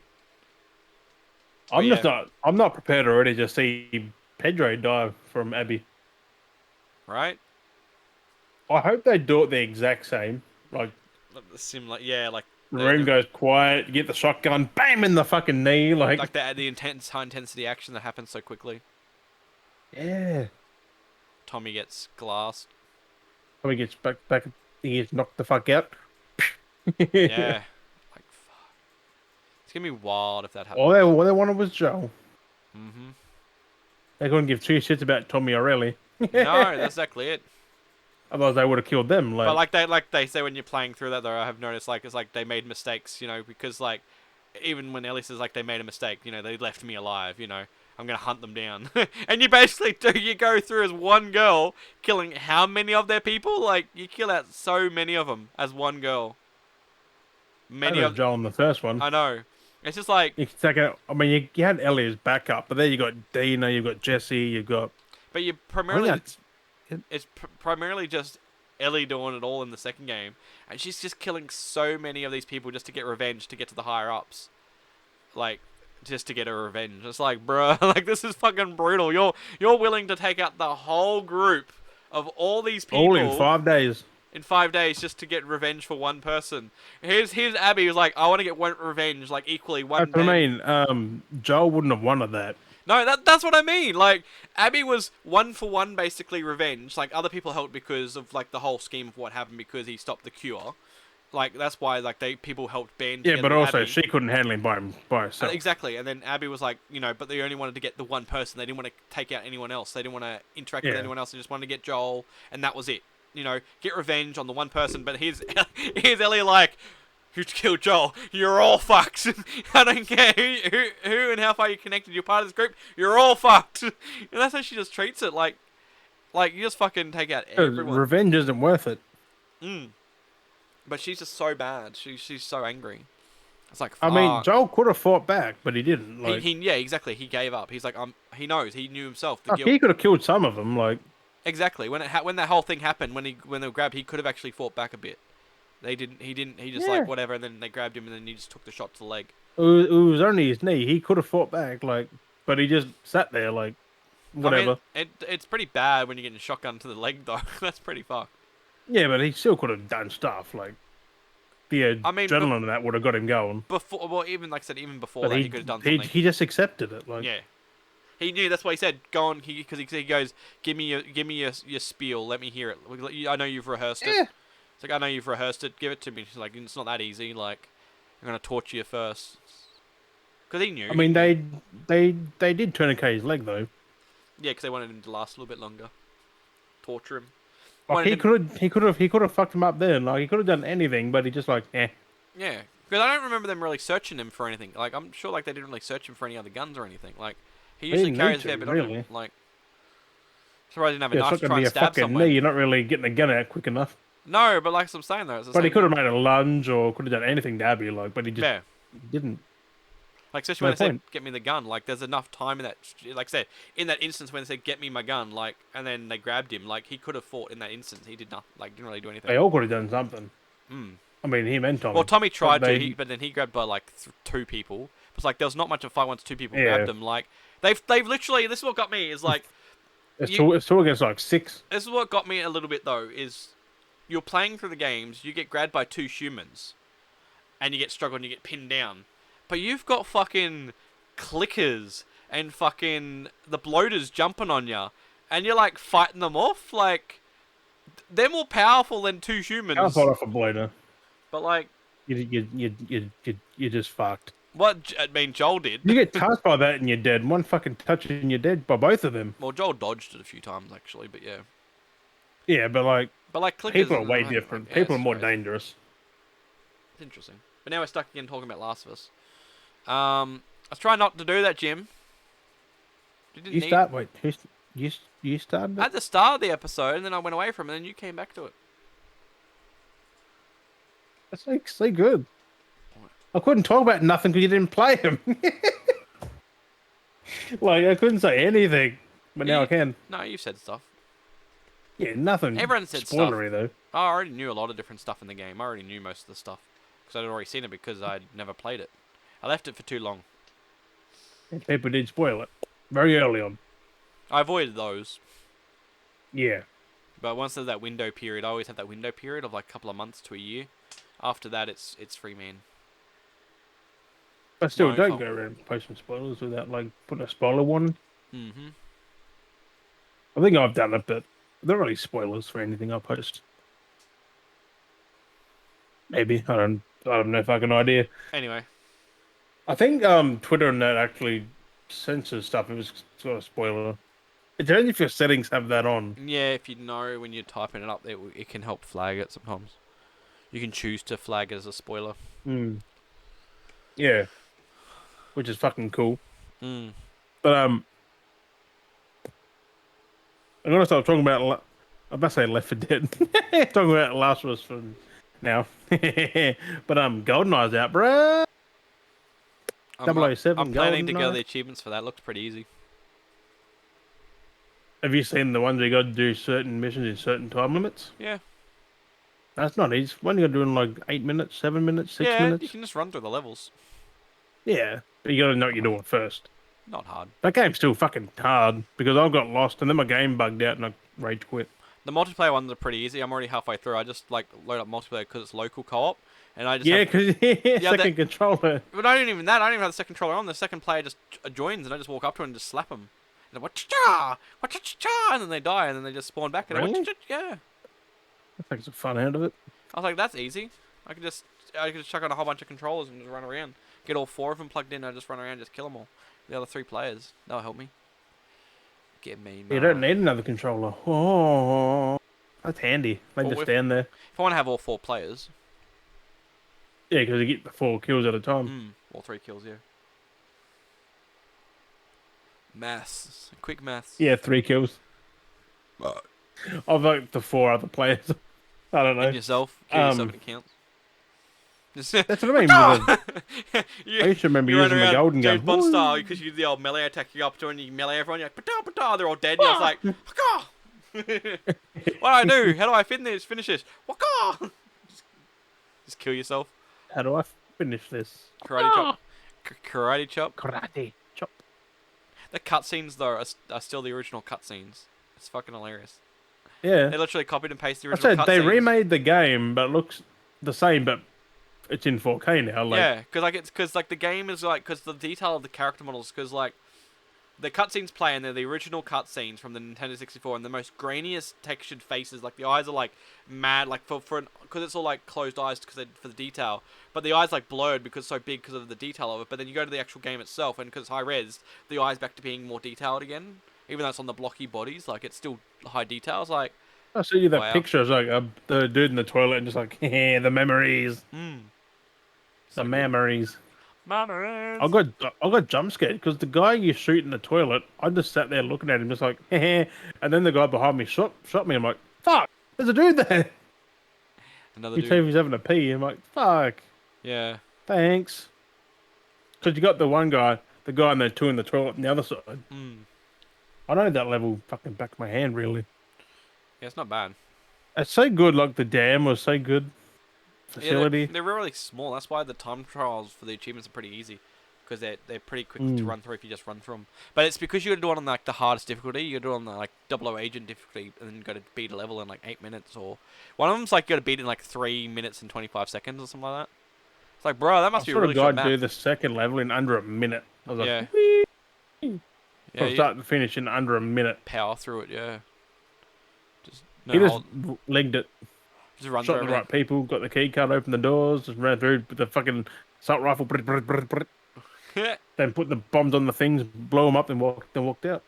But
I'm just
yeah,
not. I'm not prepared already to see Pedro die from Abby.
right?
I hope they do it the exact same. Like,
Similar, yeah, like
the room goes quiet. You get the shotgun, bam in the fucking knee. Like,
the intense high intensity action that happens so quickly.
yeah.
Tommy gets glassed.
When he gets back, he gets knocked the fuck out.
Yeah, like fuck. It's gonna be wild if that
All
happens.
they wanted was Joel.
Mhm.
They couldn't give two shits about Tommy or Ellie.
No, that's exactly it.
Otherwise, they would have killed them.
But
Like,
like they say when you're playing through that though, I have noticed like it's like they made mistakes, you know, because like even when Ellie says like they made a mistake, you know, they left me alive, you know, I'm gonna hunt them down, and you basically do you go through as one girl killing how many of their people? Like you kill out so many of them as one girl.
that
Many
was
of
Joel in the first one.
I know. It's just like,
You can take out. I mean, you had Ellie as backup, but then you got Dina, you got Jesse, you got.
but you
I think
primarily
that's
it's primarily just Ellie doing it all in the second game, and she's just killing so many of these people just to get revenge to get to the higher ups, like just to get her revenge. It's like, bruh, like this is fucking brutal. You're willing to take out the whole group of all these
all in
people
5 days.
in 5 days just to get revenge for one person. Here's Abby who's like, I want to get one revenge like equally one
That's what I
man.
mean. Joel wouldn't have wanted that.
No, that's what I mean. Like Abby was one for one basically revenge. Like other people helped because of like the whole scheme of what happened because he stopped the cure. Like that's why like people helped band
Yeah,
together
but
with
also
Abby.
she couldn't handle him by herself.
Exactly, and then Abby was like, you know, but they only wanted to get the one person. They didn't want to take out anyone else. They didn't want to interact with
Yeah.
anyone else. They just wanted to get Joel, and that was it. You know, get revenge on the one person. But here's Ellie like, who killed Joel? You're all fucked. I don't care who and how far you're connected. You're part of this group. You're all fucked. And that's how she just treats it. Like you just fucking take out
'Cause
everyone.
revenge isn't worth it.
Mm. But she's just so bad. She's so angry. It's like,
I mean,
fuck.
Joel could have fought back, but he didn't. Like,
Yeah, exactly. He gave up. He's like, he knows. He knew himself the
fuck,
guilt.
he could have killed some of them. Like,
Exactly. When that whole thing happened, when they were grabbed, he could have actually fought back a bit. They didn't. He didn't. He just
Yeah.
like whatever, and then they grabbed him, and then he just took the shot to the leg.
it was only his knee. He could have fought back, like, but he just sat there, like,
I mean,
whatever.
it's pretty bad when you're getting shotgun to the leg, though. That's pretty fucked.
Yeah, but he still could have done stuff. Like, the
I mean,
adrenaline of that would have got him going.
before, well, even like I said, even before
But
that, he
he
could have done
he
something.
he just accepted it. Like,
Yeah, he knew. That's why he said, "Go on," because he goes, give me your spiel. Let me hear it. I know you've rehearsed it.
yeah.
It's like, I know you've rehearsed it. Give it to me. She's like, it's not that easy. Like, I'm gonna torture you first. Because he knew.
I
He
mean,
knew.
they did tourniquet his leg though.
Yeah, because they wanted him to last a little bit longer. Torture him.
Like
Wanted
he
him.
could have fucked him up then. Like he could have done anything, but he just like, eh.
Yeah. Because I don't remember them really searching him for anything. Like, I'm sure like they didn't really search him for any other guns or anything. Like, he
They
usually
didn't
carries
need
a fair
to
bit on him.
really.
Like, surprised he didn't have a
Yeah, it's
knife
not
to
gonna
try
be
and
a
stab
fucking knee.
someone.
You're not really getting the gun out quick enough.
No, but like I'm saying though, it's the
But he
same
could
thing.
have made a lunge or could have done anything to Abby. Like, but he just
Yeah.
didn't.
Like, especially when
No
they said,
point.
get me the gun, like, there's enough time in that, like I said, in that instance when they said, get me my gun, like, and then they grabbed him, like, he could have fought in that instance. He did not, like, didn't really do anything.
They all could have done something.
Mm.
I mean, him and
Well,
Tommy.
Tommy
But
tried to,
they,
but then he grabbed by, like, two people. It's like, there was not much of a fight once two people
yeah,
grabbed him. Like, they've literally, this is what got me, is like,
it's
you,
two against like six.
this is what got me a little bit, though, is you're playing through the games, you get grabbed by two humans, and you get struggled and you get pinned down. But you've got fucking clickers and fucking the bloaters jumping on you, and you're like fighting them off. Like, they're more powerful than two
Can't
humans.
fight off a bloater.
But like,
You just fucked.
what I mean, Joel did.
You get touched by that and you're dead. One fucking touch and you're dead by both of them.
Well, Joel dodged it a few times actually, but yeah.
Yeah, but like
But like clickers,
people are
and
way
like,
different.
yeah,
People are
it's
more
crazy.
dangerous.
It's interesting. But now we're stuck again talking about Last of Us. I was trying not to do that, Jim. You didn't
You
need
start. Wait, you started it?
at the start of the episode, and then I went away from it, and then you came back to it.
That's like so good. I couldn't talk about nothing because you didn't play him. Like I couldn't say anything, but now I can.
No, you said stuff.
Yeah, nothing.
Everyone said
spoilery though.
I already knew a lot of different stuff in the game. I already knew most of the stuff because I'd already seen it because I'd never played it. I left it for too long.
People did spoil it very early on.
I avoided those,
Yeah,
but once there's that window period, I always have that window period of like a couple of months to a year. After that, it's free man.
but still,
My
don't
fault.
go around posting spoilers without like putting a spoiler warning.
Mm-hmm.
I think I've done it, but they're not really spoilers for anything I post. Maybe I don't know. Fucking idea.
Anyway,
I think Twitter and that actually censors stuff if it's got a spoiler. It's only if your settings have that on.
yeah, if you know when you're typing it up, it can help flag it sometimes. You can choose to flag it as a spoiler.
Mm. Yeah, which is fucking cool.
Mm.
But I'm gonna start talking about. I'm about to say Left 4 Dead. Talking about Last of Us for now. But GoldenEye's out, bruh.
I'm,
007
I'm planning to
GoldenEye.
go the achievements for that. Looks pretty easy.
Have you seen the ones where you got to do certain missions in certain time limits?
Yeah.
That's not easy. One you got to do in like 8 minutes, 7 minutes, 6
Yeah,
minutes.
you can just run through the levels.
Yeah, but you got to know what you're doing first.
Not hard.
That game's still fucking hard because I got lost and then my game bugged out and I rage quit.
The multiplayer ones are pretty easy. I'm already halfway through. I just like load up multiplayer because it's local co-op, and I just
Yeah,
have,
because second
that-
controller.
But I didn't even that. I don't even have the second controller on. The second player just joins, and I just walk up to him and just slap him. And what cha, and then they die, and then they just spawn back. And
Really?
yeah.
That takes the fun out of it.
I was like, that's easy. I could just chuck on a whole bunch of controllers and just run around. Get all 4 of them plugged in. And I just run around, and just kill them all. The other 3 players, they'll help me. Get me.
You don't need another controller. Oh, that's handy. They
Well,
just
if-
stand there.
If I want to have all 4 players,
Yeah, because you get the 4 kills at a time.
all 3 kills, yeah. Maths, quick maths.
Yeah, 3 kills. I've like the 4 other players. I don't know.
And yourself, kill yourself
Um,
and it counts. Just
That's what I mean. With
you,
I used to remember
you run
using the
around
golden
James
gun.
Bond
Woo!
style because you do the old melee attack. You go up to and you melee everyone. You're like, pata pata. They're all dead. And you're like, waka. What do I do? How do I finish this? Waka. Just kill yourself.
How do I finish this?
Karate chop. Karate chop.
Karate chop.
The cutscenes though are still the original cutscenes. It's fucking hilarious.
Yeah.
They literally copied and pasted the
I
original
said they
cutscenes.
remade the game, but it looks the same, but it's in 4K now. Like,
Yeah, because like the game is like because the detail of the character models because like the cutscenes play and they're the original cutscenes from the Nintendo 64 and the most grainiest textured faces. Like the eyes are like mad, like because it's all like closed eyes for the detail, but the eyes like blurred because it's so big because of the detail of it. But then you go to the actual game itself and because it's high res, the eyes back to being more detailed again. Even though it's on the blocky bodies, like it's still high details. Like
I see you that
wow,
picture. It's like the dude in the toilet and just like, the memories. The
so good.
memories.
Memories.
I got jump scared because the guy you shoot in the toilet, I just sat there looking at him, just like, and then the guy behind me shot me. I'm like, fuck, there's a dude there.
Another
You tell
dude.
him he's having a pee. I'm like, fuck,
Yeah.
thanks. Because you got the one guy, the guy and the two in the toilet on the other side.
Mm.
I know that level fucking back of my hand, really.
Yeah, it's not bad.
It's so good. Like the dam was so good.
Yeah,
Facility.
they're really small. That's why the time trials for the achievements are pretty easy, because they're pretty quick to
Mm.
run through if you just run through them. But it's because you got to do it on like the hardest difficulty. You got to do it on the like double O agent difficulty, and then got to beat a level in like 8 minutes. Or one of them's like you got to beat it in like 3 minutes and 25 seconds or something like that. It's like, bro, that
I
must be a
saw a
really short
guy
map.
do the second level in under a minute. I was like,
Yeah,
whee!
yeah,
From
you
start to finish in under a minute.
power through it. Yeah, just
He
no
just
hold,
legged it.
just run through
Shot the
everything.
right people, got the key card, opened the doors, just ran through with the fucking assault rifle,
Okay,
then put the bombs on the things, blow them up, then walked out.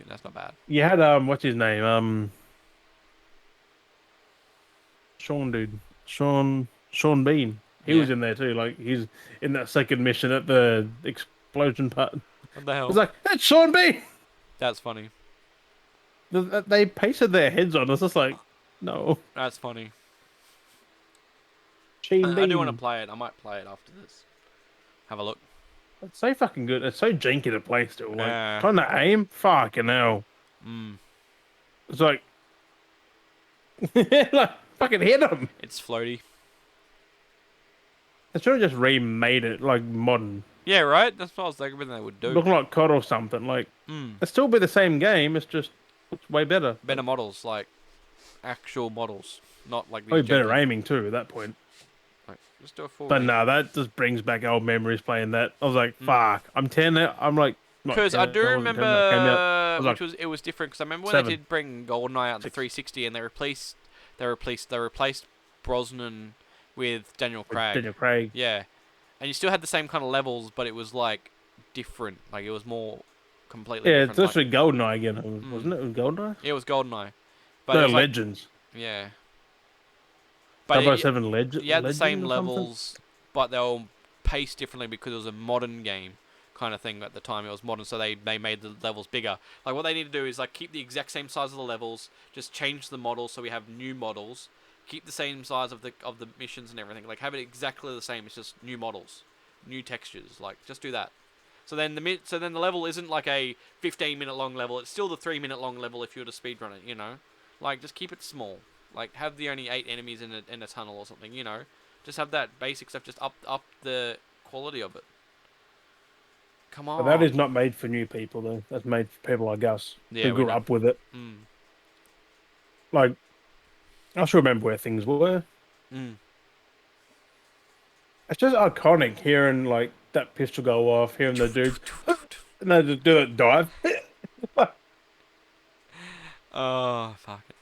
that's not bad.
You had what's his name? Sean dude, Sean Bean. He
Yeah,
was in there too. Like he's in that second mission at the explosion part.
what the
It's
hell?
like that's Sean Bean.
That's funny.
They pasted their heads on us. It's like no,
That's funny.
Sheen
I do want to
Bean.
play it. I might play it after this. Have a look.
It's so fucking good. It's so janky to play still. Like
Yeah.
trying to aim, fucking hell.
Mm.
It's like, like fucking hit him.
It's floaty.
They should have just remade it like modern,
Yeah, right? That's what I was thinking they would do.
looking like COD or something. Like
Mm.
it'd still be the same game. It's just looks way better.
Better models, like actual models. Not like these
Probably better
janky-
aiming too at that point.
Like, just do a full
But no, that just brings back old memories playing that. I was like, fuck. I'm 10 now. I'm like, not
because
10,
I do
wasn't 10 when it came out. I
remember,
was like,
it was different. Because I remember when
7,
they did bring GoldenEye out to
6.
360, and they replaced Brosnan with Daniel Craig.
Daniel Craig.
Yeah, and you still had the same kind of levels, but it was like different. Like it was more completely
Yeah,
different.
it's actually GoldenEye again, wasn't it? It was GoldenEye?
Yeah, it was GoldenEye. But
No,
it was like,
Legends.
yeah. But
007 Legend.
you had the same
Legend or something?
levels, but they were paced differently because it was a modern game kind of thing at the time. It was modern, so they made the levels bigger. Like what they need to do is like keep the exact same size of the levels, just change the models so we have new models. Keep the same size of the missions and everything. Like have it exactly the same. It's just new models, new textures. Like just do that. So then the level isn't like a 15-minute long level. It's still the 3-minute long level if you were to speedrun it. You know, like just keep it small. Like have the only 8 enemies in a tunnel or something. You know, just have that basic stuff. Just up the quality of it. Come on.
But that is not made for new people, though. That's made for people like us
Yeah,
who
we
grew
know.
up with it.
Mm.
Like, I still remember where things were.
Mm.
It's just iconic hearing, like, that pistol go off, hearing the dudes, and they just do that dive.
Oh, fuck it.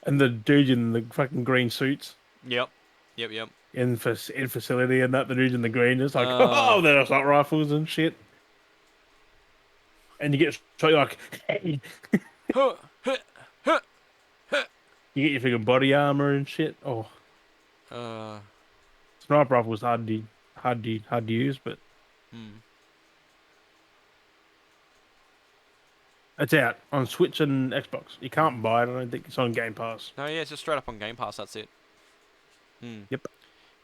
And the dudes in the fucking green suits
Yep. Yep.
in facility and that, the dudes in the green, just like,
Uh.
oh, they're assault rifles and shit. And you get shot, you're like, hey.
Huh, huh, huh.
You get your freaking body armor and shit. Oh,
Uh.
sniper rifle was hard to use, but
Hmm.
it's out on Switch and Xbox. You can't buy it. I don't think it's on Game Pass.
No, yeah, it's just straight up on Game Pass. That's it. Hmm.
Yep,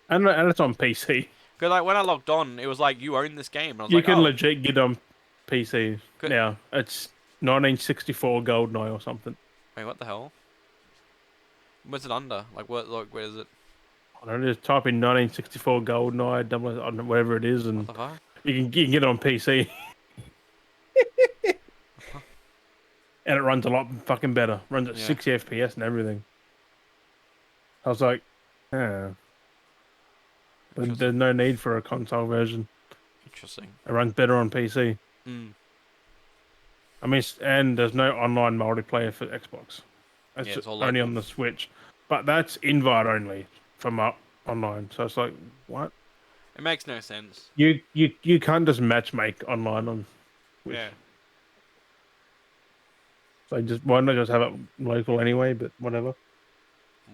and it's on PC.
Because like when I logged on, it was like you own this game, and I was
You
like,
can
oh,
legit get on PC
Good.
now. It's 1964 GoldenEye or something.
wait, what the hell? Where's it under? Like, what? Like, where is it?
I don't know, just type in 1964 GoldenEye, double, I don't know, whatever it is,
What
and
the fuck?
you can get it on PC, and it runs a lot fucking better. Runs at
Yeah.
60 FPS and everything. I was like, yeah, but there's
Interesting.
no need for a console version.
Interesting.
It runs better on PC.
Mm.
I mean, and there's no online multiplayer for Xbox.
Yeah,
It's
it's all
only
local.
on the Switch, but that's invite only from up online. So it's like, what?
It makes no sense.
You can't just matchmake online on Switch.
Yeah.
So just why not just have it local anyway? But whatever.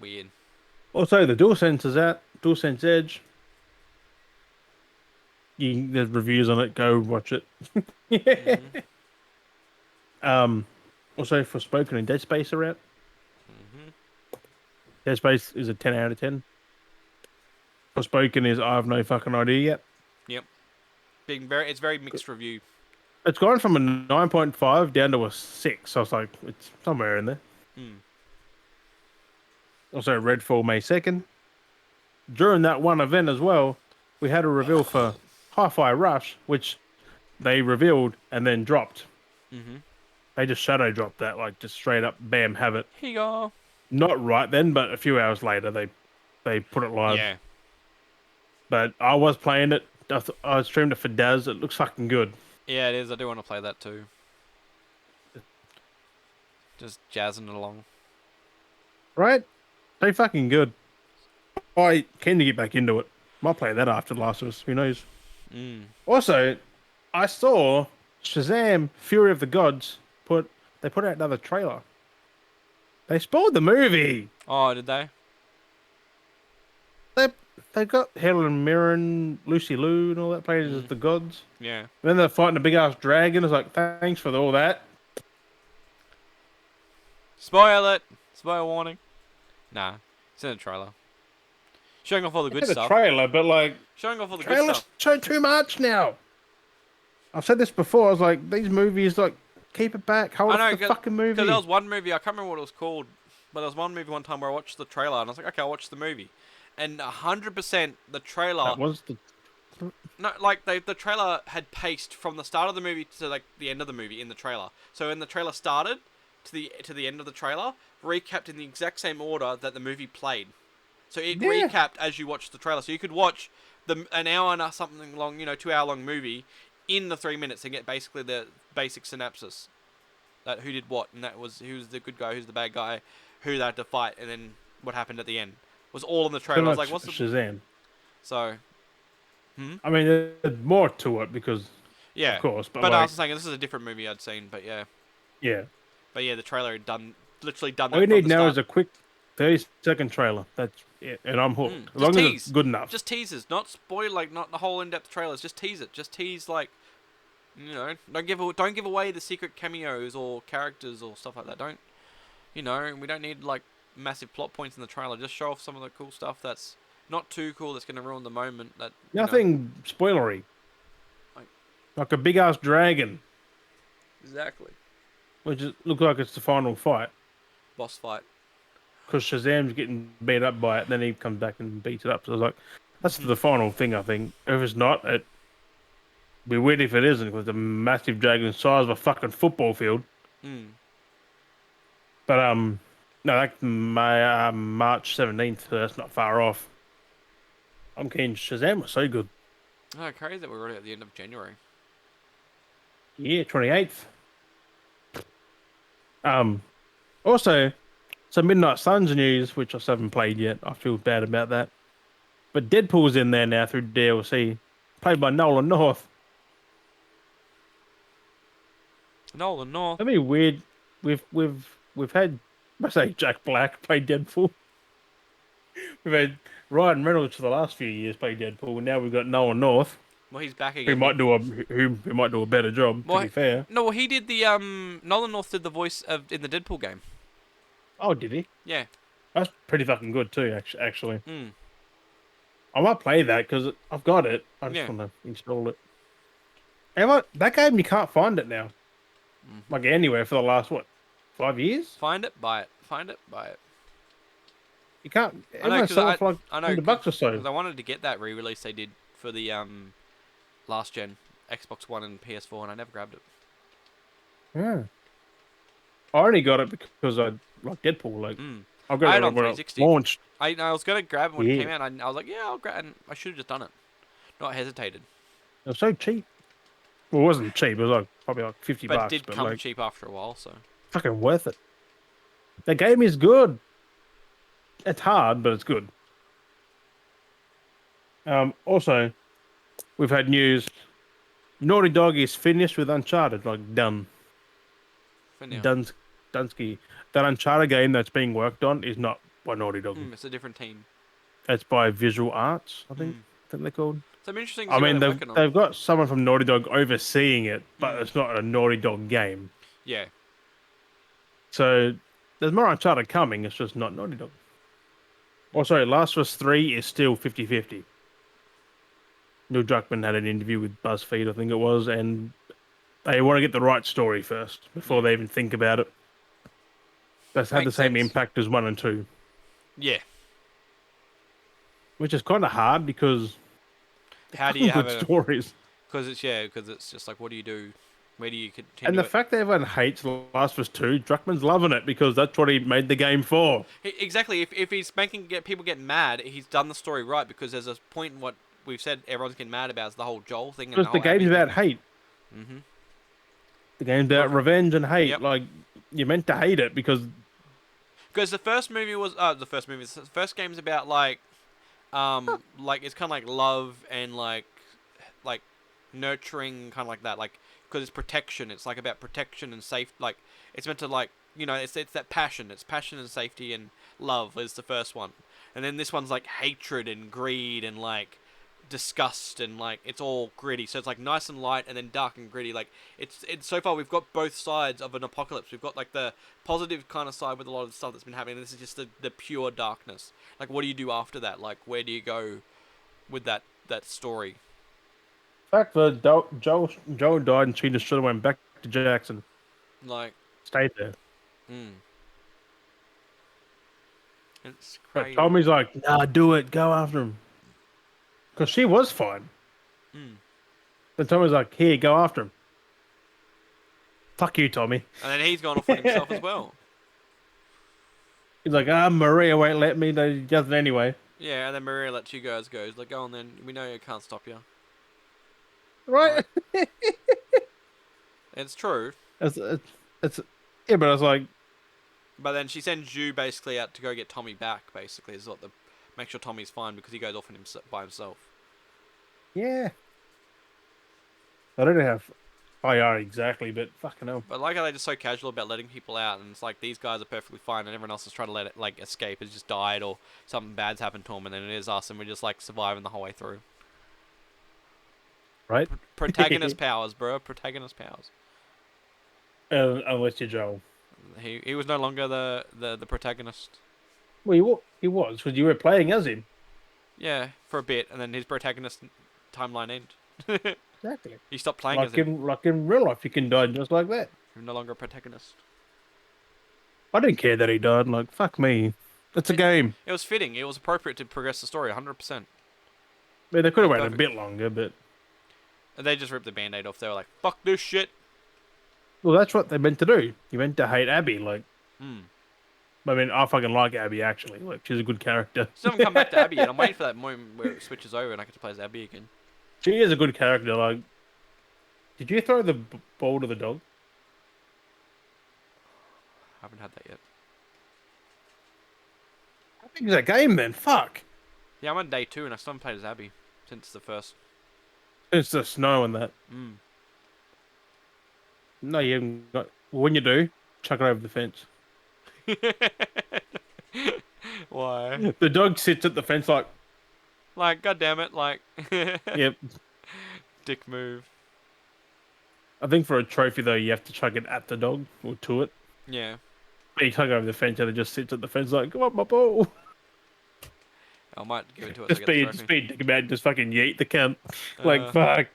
Weird.
Also, the DualSense is out. DualSense Edge. There's reviews on it. Go watch it. Yeah.
Mhm.
Um. Also, for Spoken and Dead Space are out.
Mhm.
Dead Space is a 10 out of 10. For Spoken is I have no fucking idea yet.
Yep. It's very mixed review.
It's gone from a 9.5 down to a 6. So I was like, it's somewhere in there.
Mm.
Also, Redfall May 2nd. During that one event as well, we had a reveal for Hi-Fi Rush, which they revealed and then dropped.
Mhm.
They just shadow dropped that, like just straight up, bam, have it.
Here you go.
Not right then, but a few hours later, they put it live.
Yeah.
But I was playing it. I streamed it for Daz. It looks fucking good.
Yeah, it is. I do want to play that too. Just jazzing it along.
Right? They fucking good. I keen to get back into it. Might play that after The Last of Us. Who knows?
Mm.
Also, I saw Shazam: Fury of the Gods they put out another trailer. They spoiled the movie.
Oh, did they?
They they got Helen Mirren, Lucy Liu, and all that playing as
Mm.
the gods.
Yeah.
And then they're fighting a big ass dragon. It's like, thanks for all that.
Spoil it. Spoil warning. Nah, it's in the trailer. Showing off all the good
Yeah, the
stuff.
trailer, but like,
Showing off all the good
trailers
stuff.
show too much now. I've said this before. I was like, these movies, like, keep it back. Hold
I
off
know,
the fucking movie.
because there was one movie, I can't remember what it was called, but there was one movie one time where I watched the trailer and I was like, okay, I'll watch the movie. And 100% the trailer,
That was the
no, like the trailer had paced from the start of the movie to like the end of the movie in the trailer. So when the trailer started to the end of the trailer, recapped in the exact same order that the movie played. So it
Yeah.
recapped as you watched the trailer. So you could watch an hour and something long, 2 hour long movie in the 3 minutes and get basically the basic synopsis. That who did what, and that was who's the good guy, who's the bad guy, who they had to fight, and then what happened at the end was all in the trailer.
pretty
I was
much
like, what's the
Shazam.
so?
I mean, there's more to it because,
Yeah,
of course, but
I
like,
was saying this is a different movie I'd seen, but yeah,
yeah.
the trailer had literally done
All
that
you
from
need
the
now
start.
is a quick 30-second trailer. That's it, and I'm hooked. As
Just
long as
tease,
it's good enough.
just teasers, not spoil, like not the whole in-depth trailers. Just tease it, just tease like, don't give away the secret cameos or characters or stuff like that. Don't, we don't need like massive plot points in the trailer. Just show off some of the cool stuff that's not too cool. That's gonna ruin the moment. That
Nothing spoilery.
Like-
Like a big ass dragon,
Exactly.
which looks like it's the final fight.
Boss fight.
Because Shazam's getting beat up by it, then he comes back and beats it up. So I was like, that's the final thing, I think. If it's not, it'd be weird if it isn't, because the massive dragon the size of a fucking football field.
Mm.
But no, that's March 17th, so that's not far off. I'm keen. Shazam was so good.
Oh, crazy that we're already at the end of January.
Yeah, 28th. Also, some Midnight Suns news, which I still haven't played yet. I feel bad about that. But Deadpool's in there now through DLC, played by Nolan North.
Nolan North.
That'd be weird. We've had, I say, Jack Black play Deadpool. We've had Ryan Reynolds for the last few years play Deadpool, and now we've got Nolan North,
Well, he's back
who
again.
might do a better job.
Well,
to be fair.
No, well, he did the Nolan North did the voice in the Deadpool game.
Oh, did he?
Yeah.
That's pretty fucking good too. Actually,
Mm.
I might play that because I've got it. I just
Yeah.
want to install it. That game you can't find it now, like anywhere for the last 5 years.
Find it, buy it. Find it, buy it.
You can't.
I know,
Everyone
because
sell it for like
I know,
$100 or so.
because I wanted to get that re-release they did for the last gen Xbox One and PS4, and I never grabbed it.
Yeah. I only got it because I like Deadpool. Like
Mm.
I
I
got
had it
it
on
when it
360.
launched.
I was gonna grab it when it
Yeah.
came out. And I was like, yeah, I'll grab, and I should have just done it, not hesitated.
It was so cheap. Well, it wasn't cheap. It was like probably like 50
But it
bucks,
did
but
come
like
cheap after a while, so
fucking worth it. The game is good. It's hard, but it's good. Also, we've had news. Naughty Dog is finished with Uncharted. Like done.
for now,
Duns Dunsky. That Uncharted game that's being worked on is not by Naughty Dog.
it's a different team.
It's by Visual Arts, I think.
Mm.
I think they're called.
So I'm interesting to
I
see what
mean,
they're
they've
working on.
they've got someone from Naughty Dog overseeing it, but
Mm.
it's not a Naughty Dog game.
Yeah,
So there's more Uncharted coming. It's just not Naughty Dog. Also, Last of Us 3 is still 50-50. Neil Druckmann had an interview with BuzzFeed, I think it was, and they want to get the right story first before
yeah,
they even think about it. That's had the
makes
same
sense.
impact as 1 and 2,
Yeah,
which is kind of hard because they're
how do
fucking
you have
good
a?
stories.
Because it's just like, what do you do? Where do you
And
continue
the
it?
fact that everyone hates Last of Us 2, Druckmann's loving it because that's what he made the game for.
Exactly. If he's making people get mad, he's done the story right because there's a point in what we've said everyone's getting mad about is the whole Joel thing and the
Because the
whole Abby
game's about
thing.
hate.
Mm-hmm.
The game's about revenge and hate.
Yep.
Like, you're meant to hate it because
Because the first movie was the first game's about like it's kind of like love and like nurturing, kind of like that, like because it's protection. It's like about protection and safe. Like it's meant to like it's that passion. It's passion and safety and love is the first one, and then this one's like hatred and greed and like disgust and like it's all gritty. So it's like nice and light and then dark and gritty. Like it's so far we've got both sides of an apocalypse. We've got like the positive kind of side with a lot of the stuff that's been happening. This is just the pure darkness. Like what do you do after that? Like where do you go with that story?
fact that Joel died and she just should have went back to Jackson.
Like,
Stayed there.
mm, it's
But
crazy.
Tommy's like, nah, do it. Go after him. Because she was fine.
Mm.
But Tommy's like, here, go after him. Fuck you, Tommy.
And then he's gone off on himself as well.
He's like, Maria won't let me. He does it anyway.
Yeah, and then Maria lets you guys go. He's like, go on then. We know you can't stop you.
Right?
Like, it's true.
It's, it's, yeah, but I was like,
But then she sends you basically out to go get Tommy back. Basically, is what the make sure Tommy's fine because he goes off on by himself.
yeah. I don't know how IR exactly, but fucking hell.
But like how they're just so casual about letting people out, and it's like these guys are perfectly fine, and everyone else is trying to let it like escape, has just died or something bad's happened to them, and then it is us, and we're just like surviving the whole way through.
Right?
Protagonist powers, bro. Protagonist powers.
Unless you're Joel.
He was no longer the protagonist.
Well, he was, because you were playing as him.
Yeah, for a bit, and then his protagonist timeline ended.
Exactly.
He stopped playing as him.
Like in real life, you can die just like that.
He's no longer a protagonist.
I didn't care that he died. Like, fuck me. It's a game.
It was fitting. It was appropriate to progress the story, 100%.
I mean, they could have
Like,
waited a bit longer, but...
And they just ripped the band-aid off. They were like, fuck this shit.
Well, that's what they meant to do. You meant to hate Abby, like...
Hmm.
I mean, I fucking like Abby, actually. Like, she's a good character.
Still haven't come back to Abby yet. I'm waiting for that moment where it switches over and I get to play as Abby again.
She is a good character, like... Did you throw the ball to the dog?
Haven't had that yet.
How big is that game, then? Fuck!
Yeah, I'm on day 2 and I still haven't played as Abby since the first.
It's the snow and that.
Mm.
No, you haven't got... Well, when you do, chuck it over the fence.
Why?
The dog sits at the fence like...
Like, god damn it, like...
Yep.
Dick move.
I think for a trophy, though, you have to chuck it at the dog, or to it.
Yeah.
But you chuck it over the fence and it just sits at the fence like, come on, my ball.
I might give it to it
Just
to get the
be,
trophy.
just be dick about it, just fucking yeet the cunt. Like,
Uh,
fuck.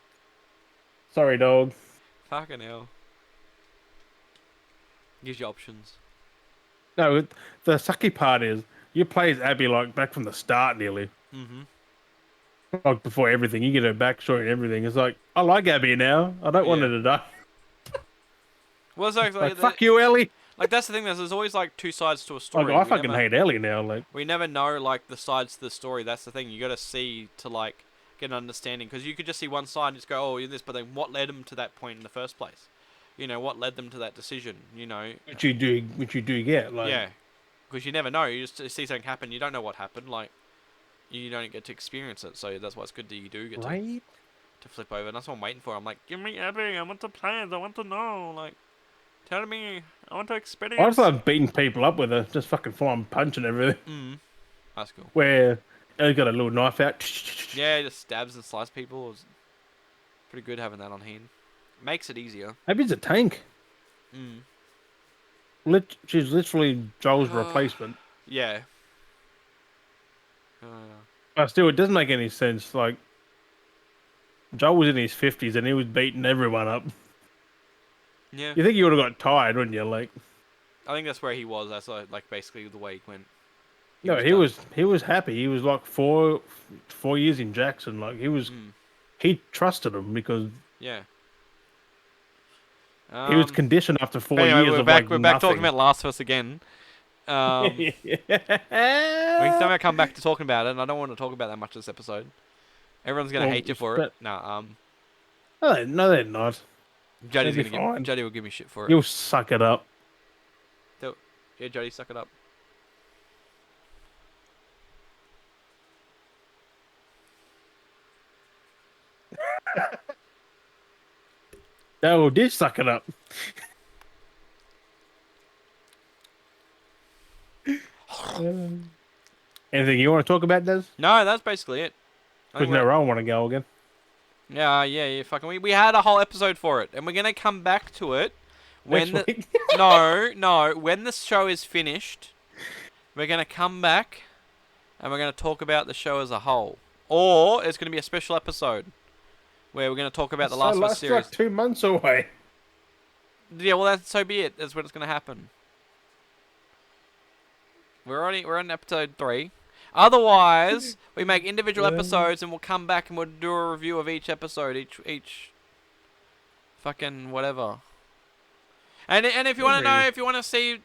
Sorry, dog.
Fucking hell. Gives you options.
No, the sucky part is you play as Abby like back from the start nearly.
Mm-hmm.
Like before everything, you get her backstory and everything. It's like I like Abby now. I don't want
Yeah.
her to die.
Well, it's like,
Like fuck you, Ellie.
like that's the thing. There's always like two sides to a
Like
story.
I fucking hate Ellie now. Like
We never know like the sides to the story. That's the thing. You got to see to like get an understanding, because you could just see one side and just go, oh, you're this, but then what led them to that point in the first place? You know, what led them to that decision? You know,
which you do get. Like
yeah, because you never know. You just see something happen. You don't know what happened. Like you don't get to experience it. So that's why it's good that you do get
right.
to flip over. And that's what I'm waiting for. I'm like, give me Abby. I want the plans. I want to know. Like, tell me. I want to
I
experience.
just love beating people up with her, just fucking flying punch and everything.
Mm, that's cool.
Where Ellie's got a little knife out.
Yeah, just stabs and slices people. It's pretty good having that on hand. Makes it easier.
Abby's a tank.
Mm.
She's literally Joel's replacement.
Yeah.
But still, it doesn't make any sense. Like, Joel was in his 50s and he was beating everyone up.
Yeah.
You think he would have got tired, wouldn't you? Like,
I think that's where he was. That's like basically the way he went.
he was happy. He was like 4 years in Jackson. Like, he trusted him because
Yeah.
he was conditioned after 4
anyway,
years
we're
of
back.
like
We're back
nothing.
talking about Last of Us again. We somehow come back to talking about it, and I don't want to talk about that much this episode. Everyone's gonna hate you for it. Nah,
No, they're not.
Jodie's
They'll be
gonna
fine.
Jodie will give me shit for it.
You'll suck it up.
Yeah, Jodie, suck it up.
No, did suck it up. Anything you want to talk about, Des?
No, that's basically it.
Because now I want to go again.
Yeah. Fucking, we had a whole episode for it, and we're gonna come back to it when
Next week.
no, when the show is finished. We're gonna come back, and we're gonna talk about the show as a whole, or it's gonna be a special episode where we're gonna talk about the Last of Us series.
Like 2 months away.
Yeah, well, so be it. That's what's gonna happen. We're on episode 3. Otherwise, we make individual episodes, and we'll come back and we'll do a review of each episode, each fucking whatever. And if you want to know, if you want to see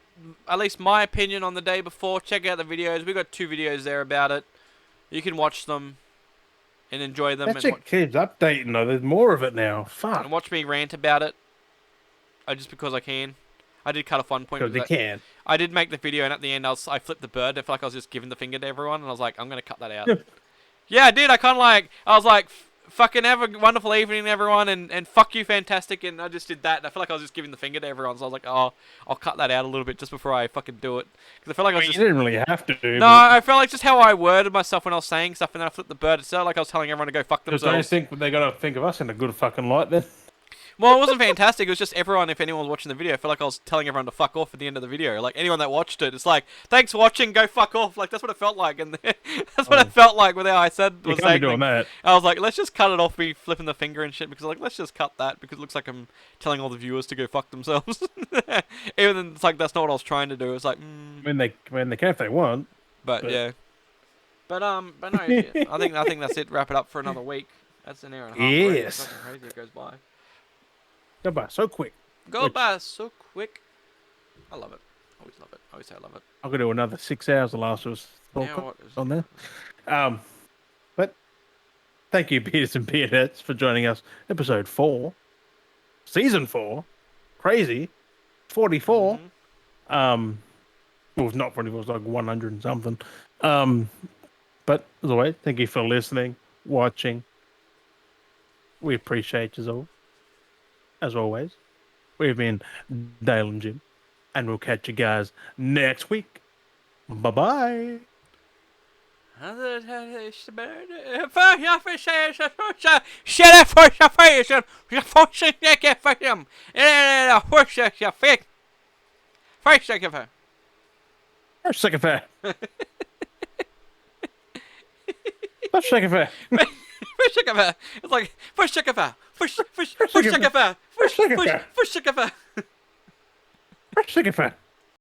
at least my opinion on the day before, check out the videos. We've got 2 videos there about it. You can watch them and enjoy them.
That's it, kids updating though. There's more of it now. Fuck.
And watch me rant about it. Just because I can. I did cut off one point.
Because they can.
I did make the video, and at the end, I flipped the bird. I felt like I was just giving the finger to everyone, and I was like, I'm gonna cut that out. Yeah, I did. I was like, fucking have a wonderful evening, everyone, and fuck you, fantastic. And I just did that, and I felt like I was just giving the finger to everyone. So I was like, oh, I'll cut that out a little bit just before I fucking do it, because I felt like I was just.
You didn't really have to.
No, I felt like just how I worded myself when I was saying stuff, and then I flipped the bird. It sounded like I was telling everyone to go fuck
Because
themselves.
they think they gotta think of us in a good fucking light then.
Well, it wasn't fantastic. It was just everyone, if anyone was watching the video, I felt like I was telling everyone to fuck off at the end of the video. Like, anyone that watched it, it's like, thanks for watching, go fuck off. Like, that's what it felt like. And that's what it felt like with how I said
You
was
can't
saying.
be doing that.
I was like, let's just cut it off me flipping the finger and shit, because like, let's just cut that, because it looks like I'm telling all the viewers to go fuck themselves. Even then, it's like, that's not what I was trying to do. It's like,
When they can if they want.
but yeah. But no, I think that's it. Wrap it up for another week. That's an hour and a half. already. It's
Yes.
fucking crazy it goes by.
Go by so quick.
Go by so quick. I love it. Always love it. Always say I love it.
I'm gonna do another 6 hours of Last of Us on there. But thank you, Beards and Beardettes, for joining us. Episode 4, season 4, crazy, 44. Well, it's not 44. It's like 100 and something. But as always, thank you for listening, watching. We appreciate you all. As always, we've been Dale and Jim, and we'll catch you guys next week. Bye-bye. First second fair. First second fair.
It's like first check of
First second fair.